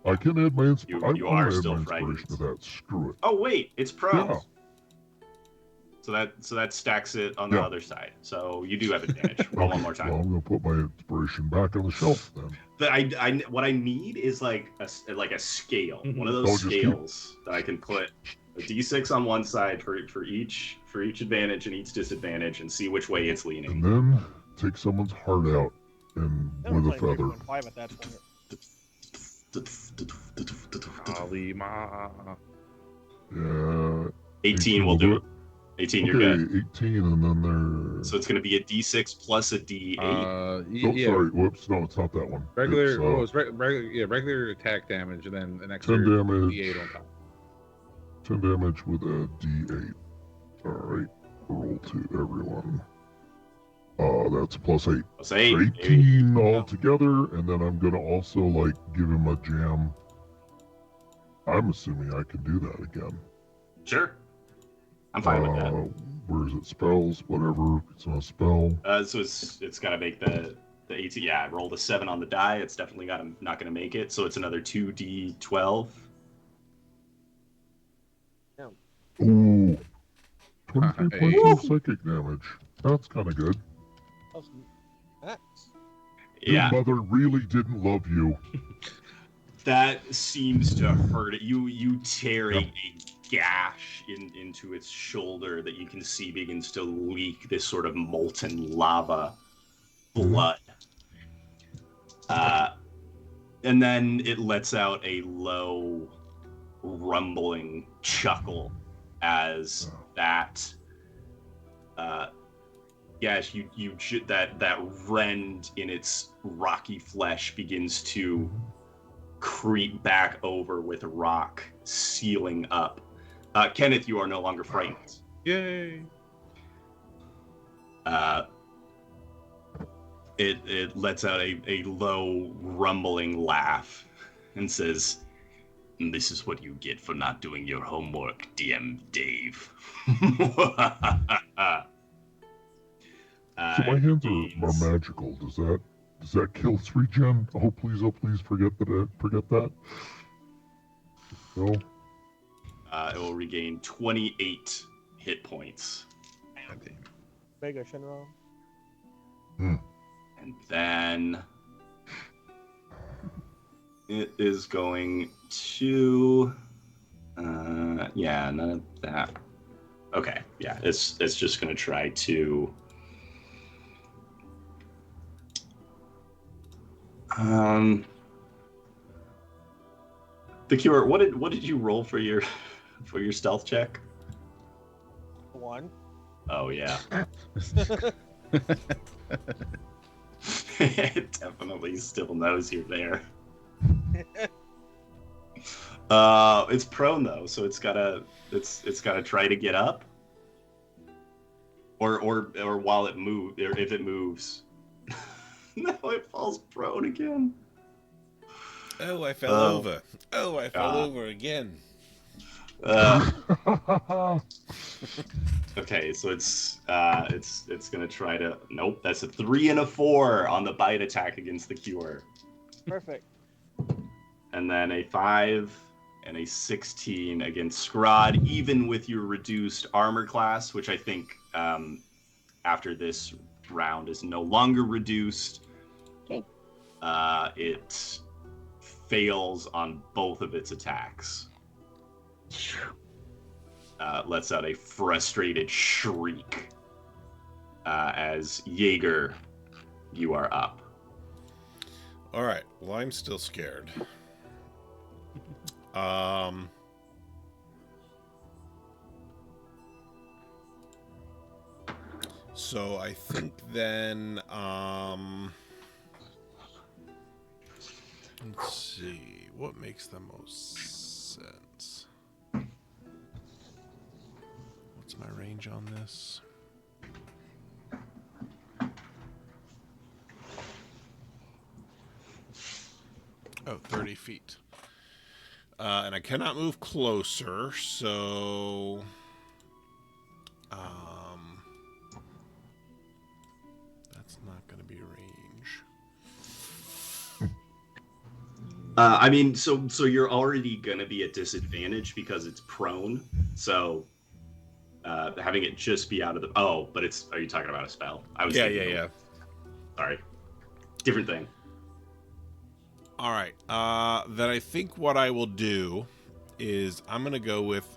I can add my inspiration. You are still frightened to that. Screw it. Oh wait, it's pros. Yeah. So that stacks it on the other side. So you do have advantage. Roll one more time. Well, I'm gonna put my inspiration back on the shelf then. What I need is like a scale, one of those scales that I can put a d6 on one side for each advantage and each disadvantage, and see which way it's leaning. And then take someone's heart out and with a feather. 5 at that point. Yeah. 18 will do it. 18, you're good. 18, and then there. So it's going to be a d6 plus a d8. Sorry. Whoops. No, it's not that one. Regular. It's regular attack damage, and then an extra 10 damage. d8 on top. 10 damage with a d8. All right. Roll to everyone. That's plus 8. Plus 8. 18 altogether, and then I'm gonna also give him a jam. I'm assuming I can do that again. Sure. I'm fine with that. Where is it? Spells, whatever. It's not a spell. So it's got to make the 18. Yeah, I rolled a 7 on the die. It's definitely not going to make it. So it's another 2d12. Ooh. 23 points of psychic damage. That's kind of good. Yeah. Your mother really didn't love you. That seems to hurt it. You tear a gash into its shoulder that you can see begins to leak this sort of molten lava blood. And then it lets out a low rumbling chuckle as that gash that rend in its rocky flesh begins to creep back over with rock sealing up. Kenneth, you are no longer frightened. Yay! It lets out a low rumbling laugh and says, "This is what you get for not doing your homework, DM Dave." So my hands are magical. Does that kill 3 gen? Oh please, forget that. No. It will regain 28 hit points. Mega Shenron. And then it is going to none of that. Okay, yeah, it's just gonna try to the Cure, what did you roll for your stealth check? 1. Oh yeah. It definitely still knows you're there. It's prone though, so it's gotta try to get up. Or while it moves, or if it moves. No, it falls prone again. Oh, I fell over. Oh, I fell over again. Okay, so it's gonna try to. Nope, that's a 3 and a 4 on the bite attack against the Cure. Perfect. And then a 5 and a 16 against Scraaaahhhd, even with your reduced armor class, which I think after this round is no longer reduced. Okay. It fails on both of its attacks. Lets out a frustrated shriek as Yeager, you are up. All right. Well, I'm still scared. So I think then, let's see, what makes the most sense? What's my range on this? Oh, 30 feet. And I cannot move closer, so... that's not going to be range. I mean, so you're already going to be at disadvantage because it's prone, so... having it just be out of the... Oh, but it's... Are you talking about a spell? I was thinking Yeah. Sorry. Different thing. All right. Then I think what I will do is I'm going to go with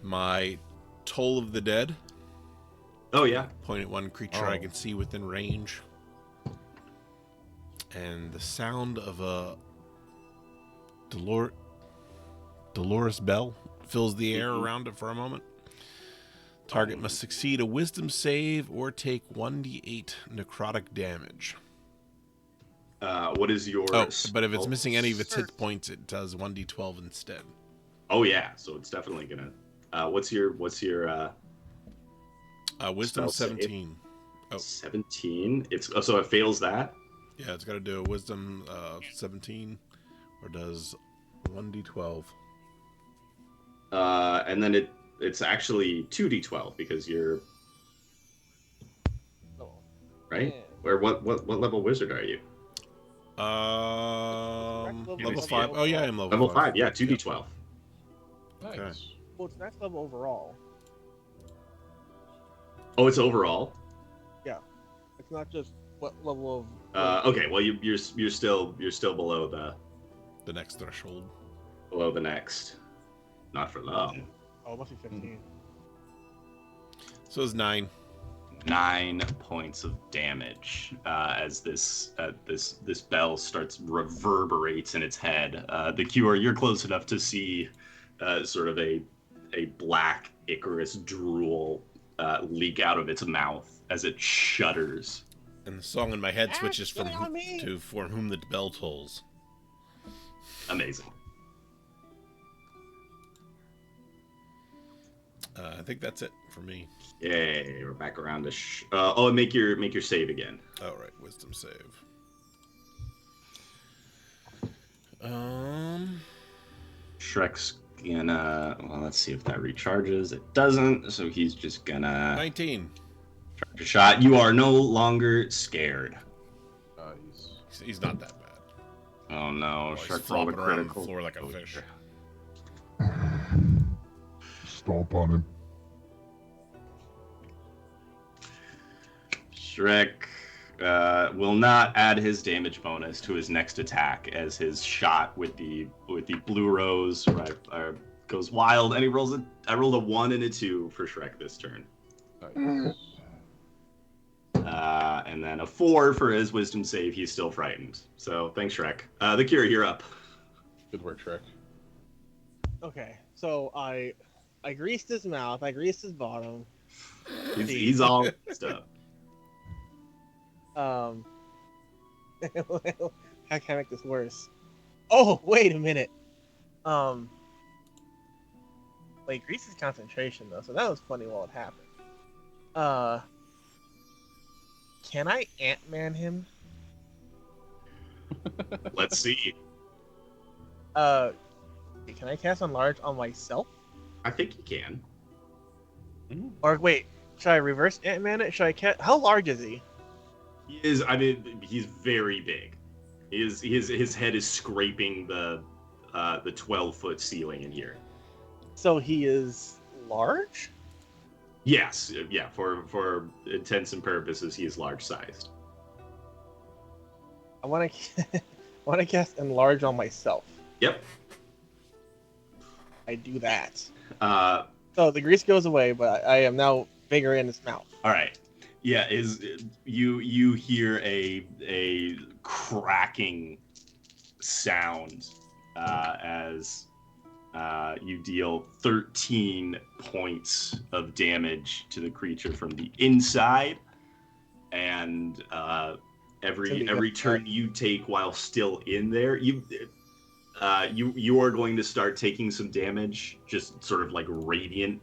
my Toll of the Dead. Oh, yeah. Point at one creature I can see within range. And the sound of a Dolorous bell fills the air around it for a moment. Target must succeed a wisdom save or take 1d8 necrotic damage. What is your... but if it's missing any of its hit points, it does 1d12 instead. Oh, yeah. So it's definitely going to... What's your wisdom spell 17. Save? 17? So it fails that? Yeah, it's got to do a wisdom 17 or does 1d12. And then it's actually 2d12 because you're... Right? Or what level wizard are you? Level 5. Oh, yeah, I am level 5. Yeah, 2d12. Nice. Okay. Well, it's next level overall. Oh, it's overall? Yeah. It's not just what level of... Okay, well, you're still below the next threshold. Below the next. Not for long. Oh, it must be 15. So it's 9. 9 points of damage as this bell reverberates in its head. The Cure, you're close enough to see sort of a black Icarus drool leak out of its mouth as it shudders. And the song in my head switches from for whom the bell tolls. Amazing. I think that's it for me. Yay, we're back around to and make your save again. All right, wisdom save. Shrek's gonna... Well, let's see if that recharges. It doesn't, so he's just gonna... 19. Charge a shot. You are no longer scared. He's not that bad. Oh no, He's Shrek rolled a flopping around on the critical. floor like a fish. Stomp on him. Shrek will not add his damage bonus to his next attack as his shot with the blue rose goes wild, and he rolls I rolled a 1 and a 2 for Shrek this turn. Nice. And then a 4 for his wisdom save. He's still frightened. So thanks, Shrek. The Cure, you're up. Good work, Shrek. Okay, so I greased his mouth, I greased his bottom, He's all stuff. How can I make this worse? Oh, wait a minute. Like Grease's concentration though, so that was funny while it happened. Can I Ant-Man him? Let's see. Can I cast Enlarge on myself? I think you can. Or wait, should I reverse Ant-Man it? Should I cast? How large is he? He is. I mean, he's very big. His head is scraping the 12-foot ceiling in here. So he is large? Yes. Yeah. For intents and purposes, he is large-sized. I want to cast Enlarge on myself. Yep. I do that. Uh. So the grease goes away, but I am now bigger in his mouth. All right. Yeah, you hear a cracking sound as you deal 13 points of damage to the creature from the inside, and every turn you take while still in there, you are going to start taking some damage, just sort of like radiant,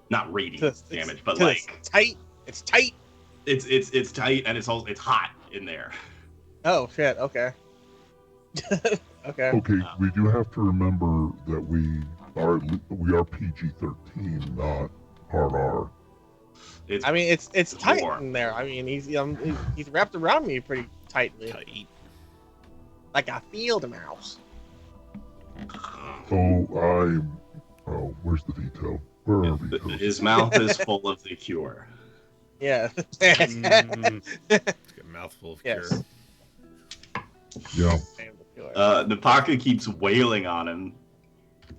not radiant damage, but like it's tight. It's tight. It's tight, and it's hot in there. Oh shit! Okay. Okay. Okay, we do have to remember that we are PG-13, not hard R. It's tight warm. in there. I mean, he's wrapped around me pretty tightly, like a field mouse. Oh, where's the veto? Where are vetoes? His mouth is full of the cure. Yeah. It's got a mouthful of Yes. cure. Yeah. Napaka keeps wailing on him.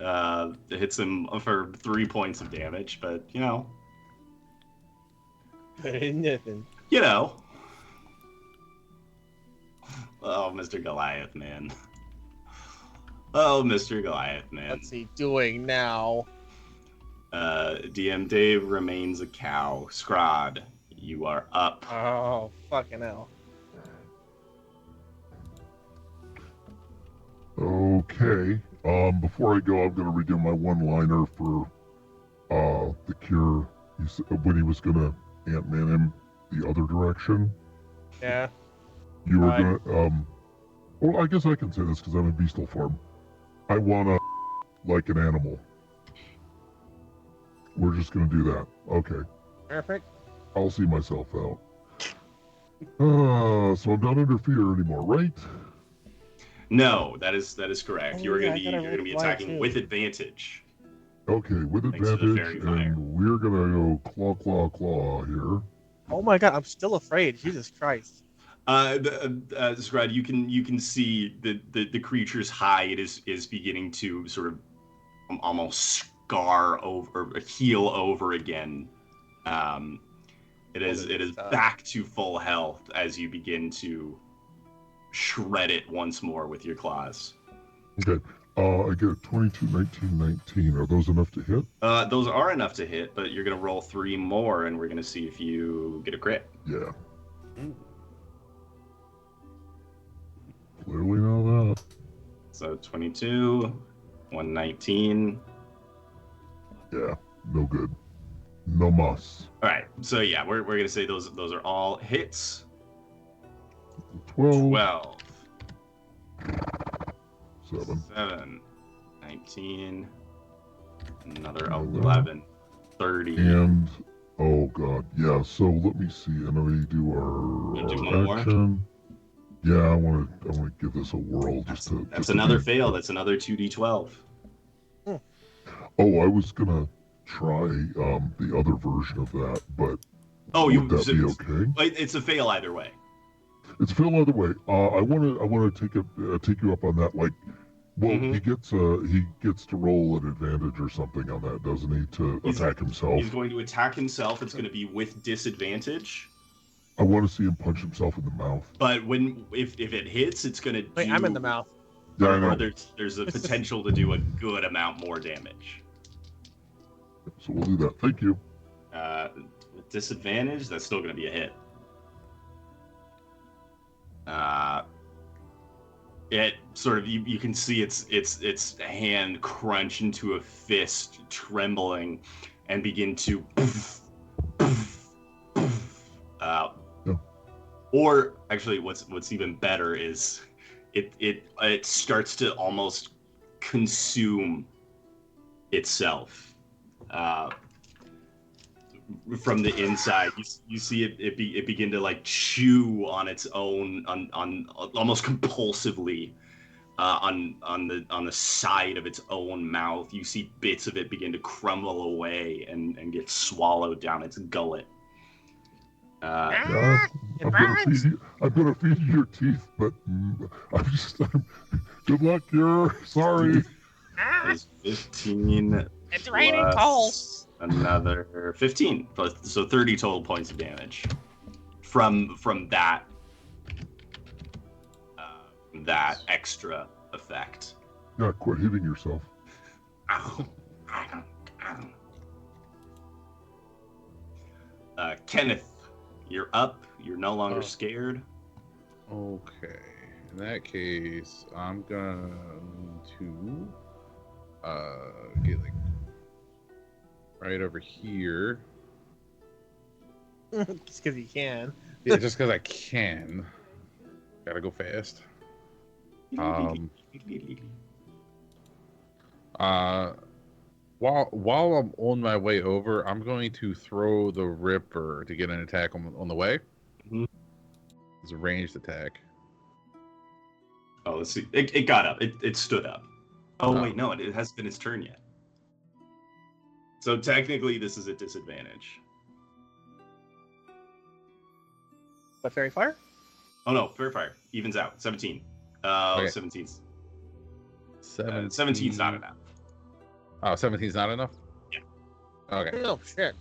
It hits him for 3 points of damage, but Nothing. Oh, Mr. Goliath, man. Oh, Mr. Goliath, man. What's he doing now? DM Dave remains a cow. Scraaaahhhd, you are up. Oh, fucking hell. Okay. Before I go, I'm gonna redo my one-liner for the cure. When he was gonna Ant-Man him the other direction. Yeah. You were gonna well, I guess I can say this because I'm in Beastal Farm. I wanna like an animal. We're just gonna do that. Okay. Perfect. I'll see myself out. So I'm not under fear anymore, right? No, that is correct. Oh, you're yeah, gonna be attacking with advantage. Okay, with Thanks to the advantage, fairy fire. and we're gonna go claw here. Oh my god, I'm still afraid. Jesus Christ. Scraaaahhhd, you can see the creature's hide is beginning to sort of almost scar over, or heal over again. It is back to full health as you begin to shred it once more with your claws. Okay. I get a 22, 19, 19. Are those enough to hit? Those are enough to hit, but you're gonna roll 3 more, and we're gonna see if you get a crit. Yeah. Clearly not that. So 22, 119. Yeah, no good. No muss. All right. So yeah, we're gonna say those are all hits. 12. 7, 19, another 11, 30. And, oh god, yeah, so let me see. I know we do You do our one action. Yeah, I want to give this a whirl. That's another fail. That's another 2d12. Oh, I was gonna try the other version of that, but would that be okay? It's a fail either way. It's a fail either way. I want to take you up on that. Like, well, he gets to roll an advantage or something on that, doesn't he? To attack himself. He's going to attack himself. It's going to be with disadvantage. I want to see him punch himself in the mouth. But if it hits, it's going to. Wait, I'm in the mouth. Yeah, I know. There's a potential to do a good amount more damage. So we'll do that. Thank you. disadvantage, that's still going to be a hit. It sort of you can see its hand crunch into a fist, trembling, and begin to. Or actually, what's even better is it starts to almost consume itself. From the inside, you see it begin to like chew on its own on almost compulsively on the side of its own mouth. You see bits of it begin to crumble away and get swallowed down its gullet. I'm gonna feed you your teeth, but good luck, Cure. Sorry. Is 15. It's raining coals. Another 15, so 30 total points of damage from that that extra effect. Yeah, quit hitting yourself. Ow. Kenneth, you're up. You're no longer scared. Okay. In that case, I'm going to get like right over here. Just because you can. Yeah, just because I can. Gotta go fast. While I'm on my way over, I'm going to throw the Ripper to get an attack on the way. Mm-hmm. It's a ranged attack. Oh, let's see. It got up. It stood up. Oh, wait, no, it hasn't been its turn yet. So technically, this is a disadvantage. What, Fairy Fire? Oh, no, Fair Fire. Evens out. 17. Okay. 17's. 17's not enough. Oh, 17's not enough? Yeah. Okay. Oh, shit.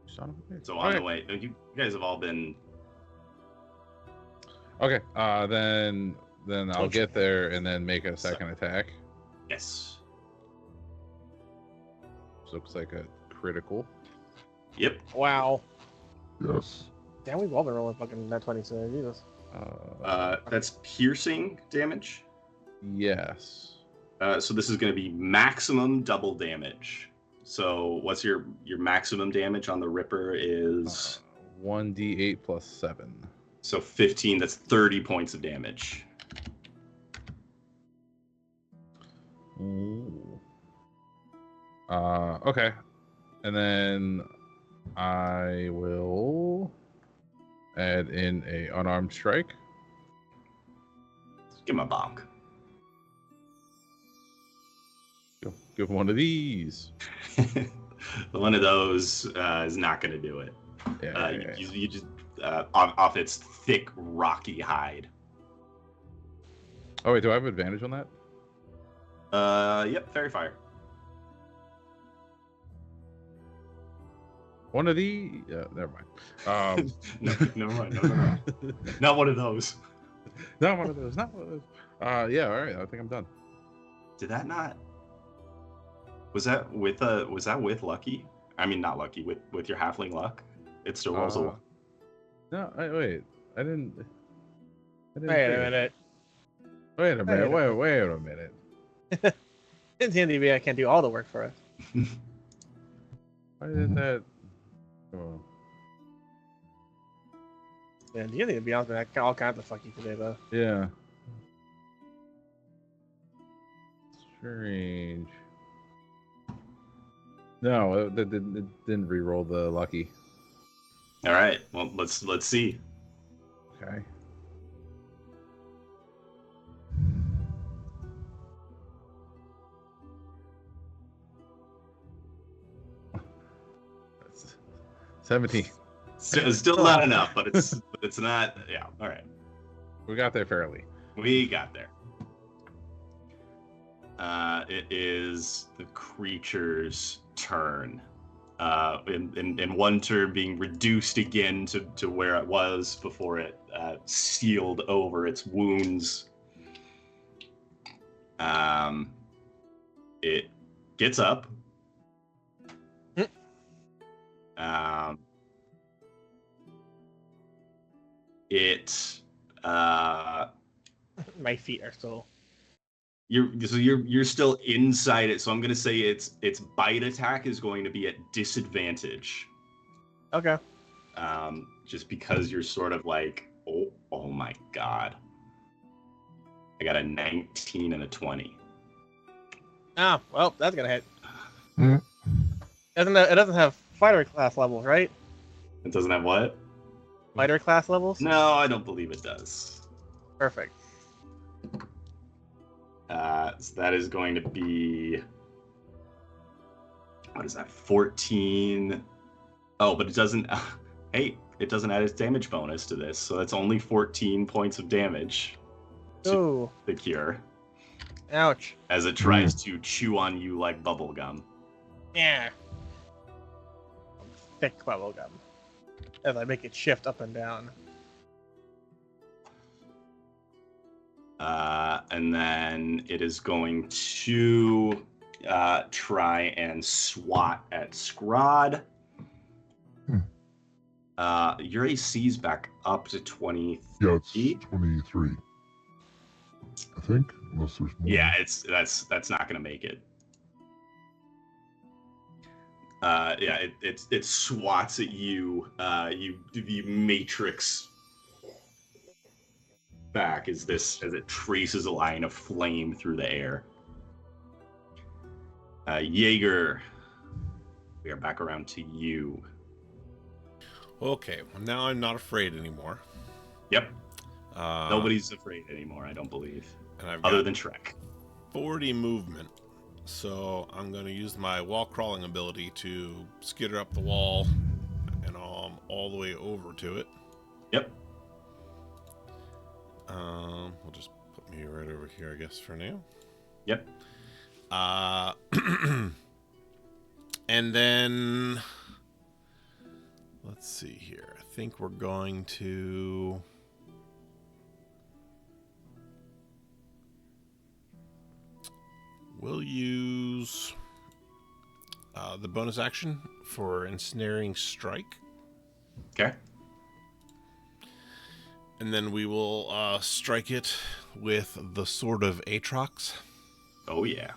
Son of a bitch. So on the way. You guys have all been... Okay, then I'll get there and then make a second attack. Yes. Looks like a critical. Yep. Wow. Yes. Damn, we've all been rolling fucking net 20 today. Jesus. That's piercing damage. Yes. So this is going to be maximum double damage. So what's your maximum damage on the Ripper is 1d8 plus 7. So 15. That's 30 points of damage. Ooh. Okay. And then I will add in a unarmed strike. Give him a bonk. Give one of these. One of those is not going to do it. Yeah. You just off its thick, rocky hide. Oh wait, do I have advantage on that? Yep, Fairy Fire. One of the never mind. No, never mind. No. Not one of those. Not one of those. Not one of those. Yeah. All right. I think I'm done. Did that not? Was that with Lucky? I mean, not Lucky. With your halfling luck, it still rolls a one. No. Wait. I didn't. Wait a minute. Wait a minute. Wait a minute. In D&D, I can't do all the work for us. Why did that? Oh. Yeah, D&D, to be honest, I got all kinds of fucky today, though. Yeah. Strange. No, it didn't re-roll the lucky. All right. Well, let's see. Okay. That's 17. Still not enough, but it's not. Yeah. All right. We got there fairly. We got there. It is the creature's turn. In one turn being reduced again to where it was before it sealed over its wounds. It gets up. it My feet are still. You're still inside it, so I'm gonna say its bite attack is going to be at disadvantage. Okay. Just because you're sort of like, oh my god. I got a 19 and a 20. Oh, well, that's gonna hit. Mm. It doesn't have fighter class levels, right? It doesn't have what? Fighter class levels? No, I don't believe it does. Perfect. So that is going to be, what is that? 14. Oh, but it doesn't. Hey, it doesn't add its damage bonus to this, so that's only 14 points of damage to Ooh. the cure Ouch. as it tries to chew on you like bubblegum. Yeah. Thick bubblegum. As I make it shift up and down. And then it is going to try and swat at Scraaaahhhd. Your AC's back up to 20. Yeah, it's 23. I think, unless there's more. Yeah, that's not gonna make it. Yeah, it swats at you. You matrix back as it traces a line of flame through the air. Yeager, we are back around to you. Okay, well, now I'm not afraid anymore. Yep. Nobody's afraid anymore, I don't believe. And I've other got than Shrek. 40 movement. So I'm going to use my wall crawling ability to skitter up the wall and all the way over to it. Yep. We'll just put me right over here, I guess, for now. Yep. And then let's see here. I think we're going to we'll use the bonus action for ensnaring strike. Okay. And then we will strike it with the Sword of Aatrox. Oh, yeah.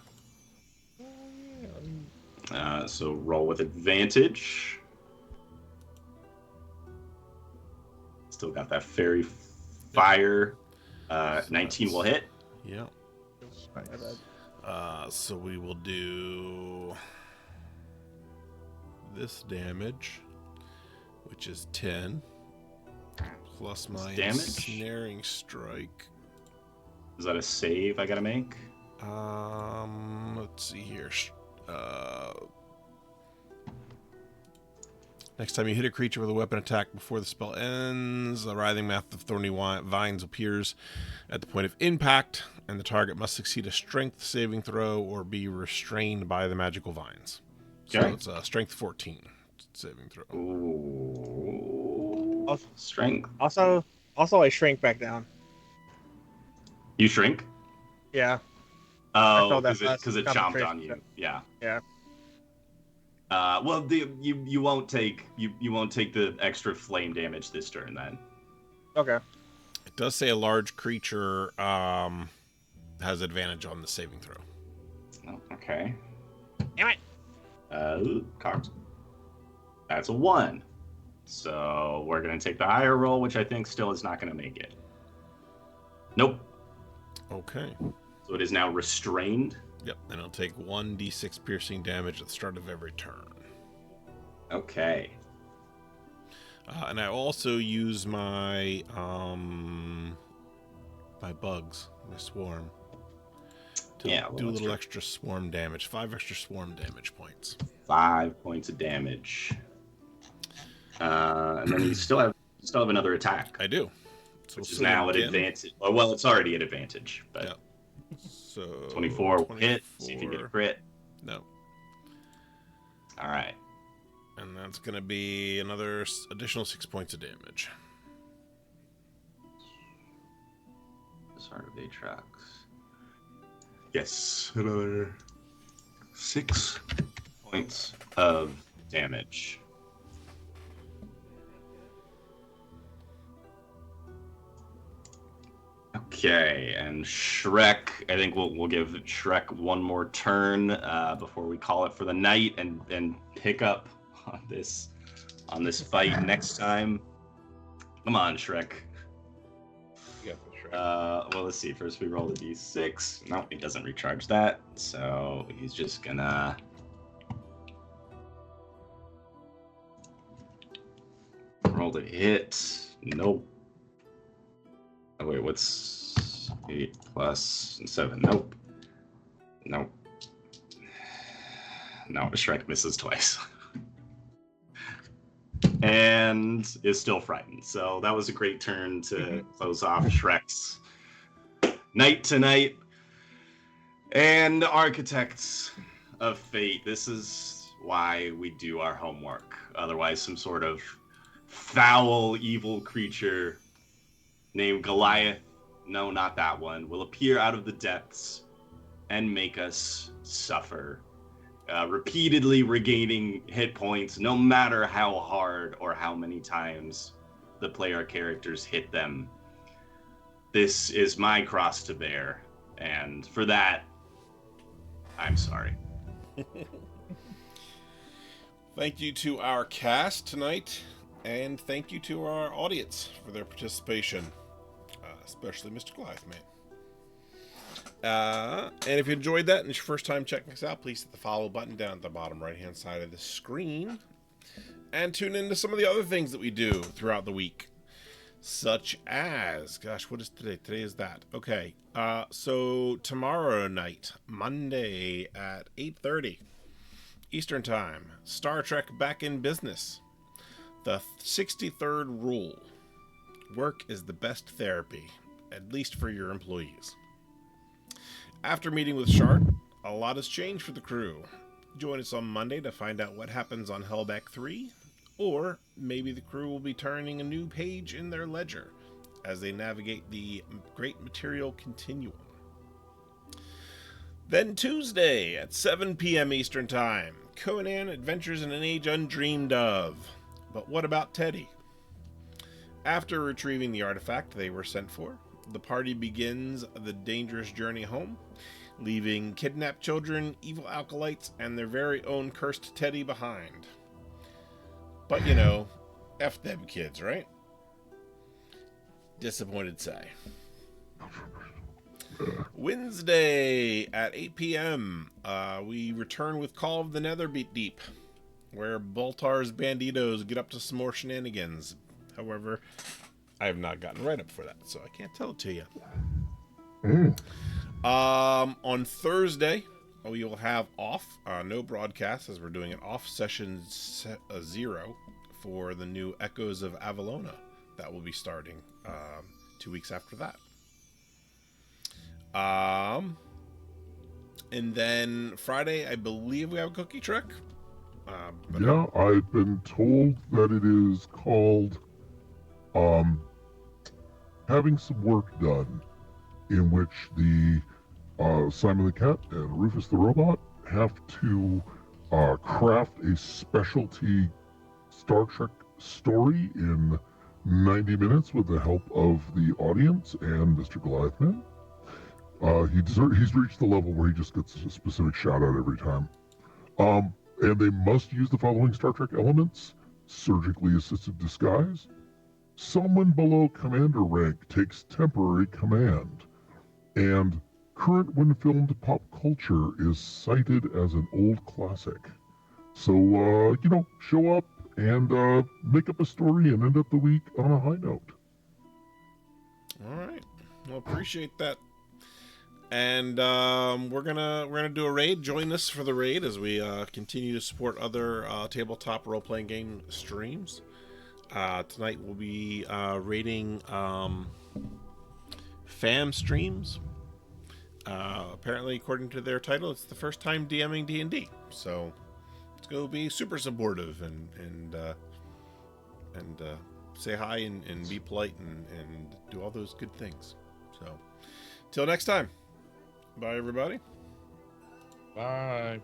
So roll with advantage. Still got that fairy fire. 19 will hit. Yep. So we will do this damage, which is 10, plus my ensnaring strike. Is that a save I gotta make? Let's see here. Next time you hit a creature with a weapon attack before the spell ends, a writhing mass of thorny vines appears at the point of impact, and the target must succeed a strength saving throw or be restrained by the magical vines. So Okay. it's a strength 14 saving throw. Ooh. Strength. Also, I shrink back down. You shrink? Yeah. Oh, that because it chomped concentration. on you. Yeah. Yeah. Well, you won't take the extra flame damage this turn then. Okay. It does say a large creature has advantage on the saving throw. Oh, okay. Damn it. Cox. That's a 1. So we're gonna take the higher roll, which I think still is not gonna make it. Nope. Okay. So it is now restrained. Yep, and it'll take 1d6 piercing damage at the start of every turn. Okay. And I also use my my bugs, my swarm, to do a little extra swarm damage. 5 extra swarm damage points. 5 points of damage. And then you still have another attack. I do. So which is now at advantage. Oh, well, it's already at advantage, but. Yep. So 24 will hit. See if you get a crit. No. All right. And that's going to be another additional 6 points of damage. Start of Aatrox. Yes, another 6 points of damage. Okay, and Shrek. I think we'll give Shrek one more turn before we call it for the night, and pick up on this fight next time. Come on, Shrek. You got the Shrek. Well, let's see. First, we roll a d6. No, he doesn't recharge that, so he's just gonna. Roll to hit. Nope. Oh, wait, what's 8 plus 7? Nope. Nope. No, Shrek misses twice. And is still frightened. So that was a great turn to close off Shrek's night tonight. And Architects of Fate. This is why we do our homework. Otherwise, some sort of foul, evil creature named Goliath, no, not that one, will appear out of the depths and make us suffer, repeatedly regaining hit points, no matter how hard or how many times the player characters hit them. This is my cross to bear, and for that, I'm sorry. Thank you to our cast tonight, and thank you to our audience for their participation, especially Mr. Goliath Man. And if you enjoyed that and it's your first time checking us out, please hit the follow button down at the bottom right-hand side of the screen. And tune into some of the other things that we do throughout the week. Such as, gosh, what is today? Today is that. Okay, so tomorrow night, Monday at 8:30 Eastern Time, Star Trek Back in Business. The 63rd rule. Work is the best therapy, at least for your employees. After meeting with Shart, a lot has changed for the crew. Join us on Monday to find out what happens on Hellback 3, or maybe the crew will be turning a new page in their ledger as they navigate the Great Material Continuum. Then Tuesday at 7 p.m. Eastern Time, Conan Adventures in an Age Undreamed Of. But what about Teddy? After retrieving the artifact they were sent for, the party begins the dangerous journey home, leaving kidnapped children, evil acolytes, and their very own cursed Teddy behind. But you know, F them kids, right? Disappointed say. Wednesday at 8 p.m., we return with Call of the Netherbeat Deep, where Baltar's Banditos get up to some more shenanigans. However, I have not gotten right up for that, so I can't tell it to you. On Thursday, we will have off, no broadcast, as we're doing an off session 0 for the new Echoes of Avalona that will be starting 2 weeks after that. And then Friday, I believe we have a cookie trick. Yeah, I've been told that it is called having some work done, in which the Simon the Cat and Rufus the Robot have to craft a specialty Star Trek story in 90 minutes with the help of the audience and Mr. Goliathman. He's reached the level where he just gets a specific shout out every time. And they must use the following Star Trek elements: surgically assisted disguise. Someone below commander rank takes temporary command. And current when filmed pop culture is cited as an old classic. So, show up and make up a story and end up the week on a high note. All right. Well, appreciate that. And we're gonna do a raid. Join us for the raid as we continue to support other tabletop role-playing game streams. Tonight we'll be raiding Fam Streams. Apparently, according to their title, it's the first time DMing D&D. So let's go be super supportive and say hi and be polite and do all those good things. So till next time. Bye, everybody. Bye.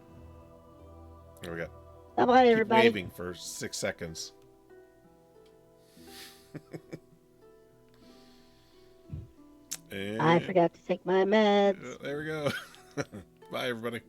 There we go. Bye-bye, Keep everybody. waving for 6 seconds. And I forgot to take my meds. there we go. Bye, everybody.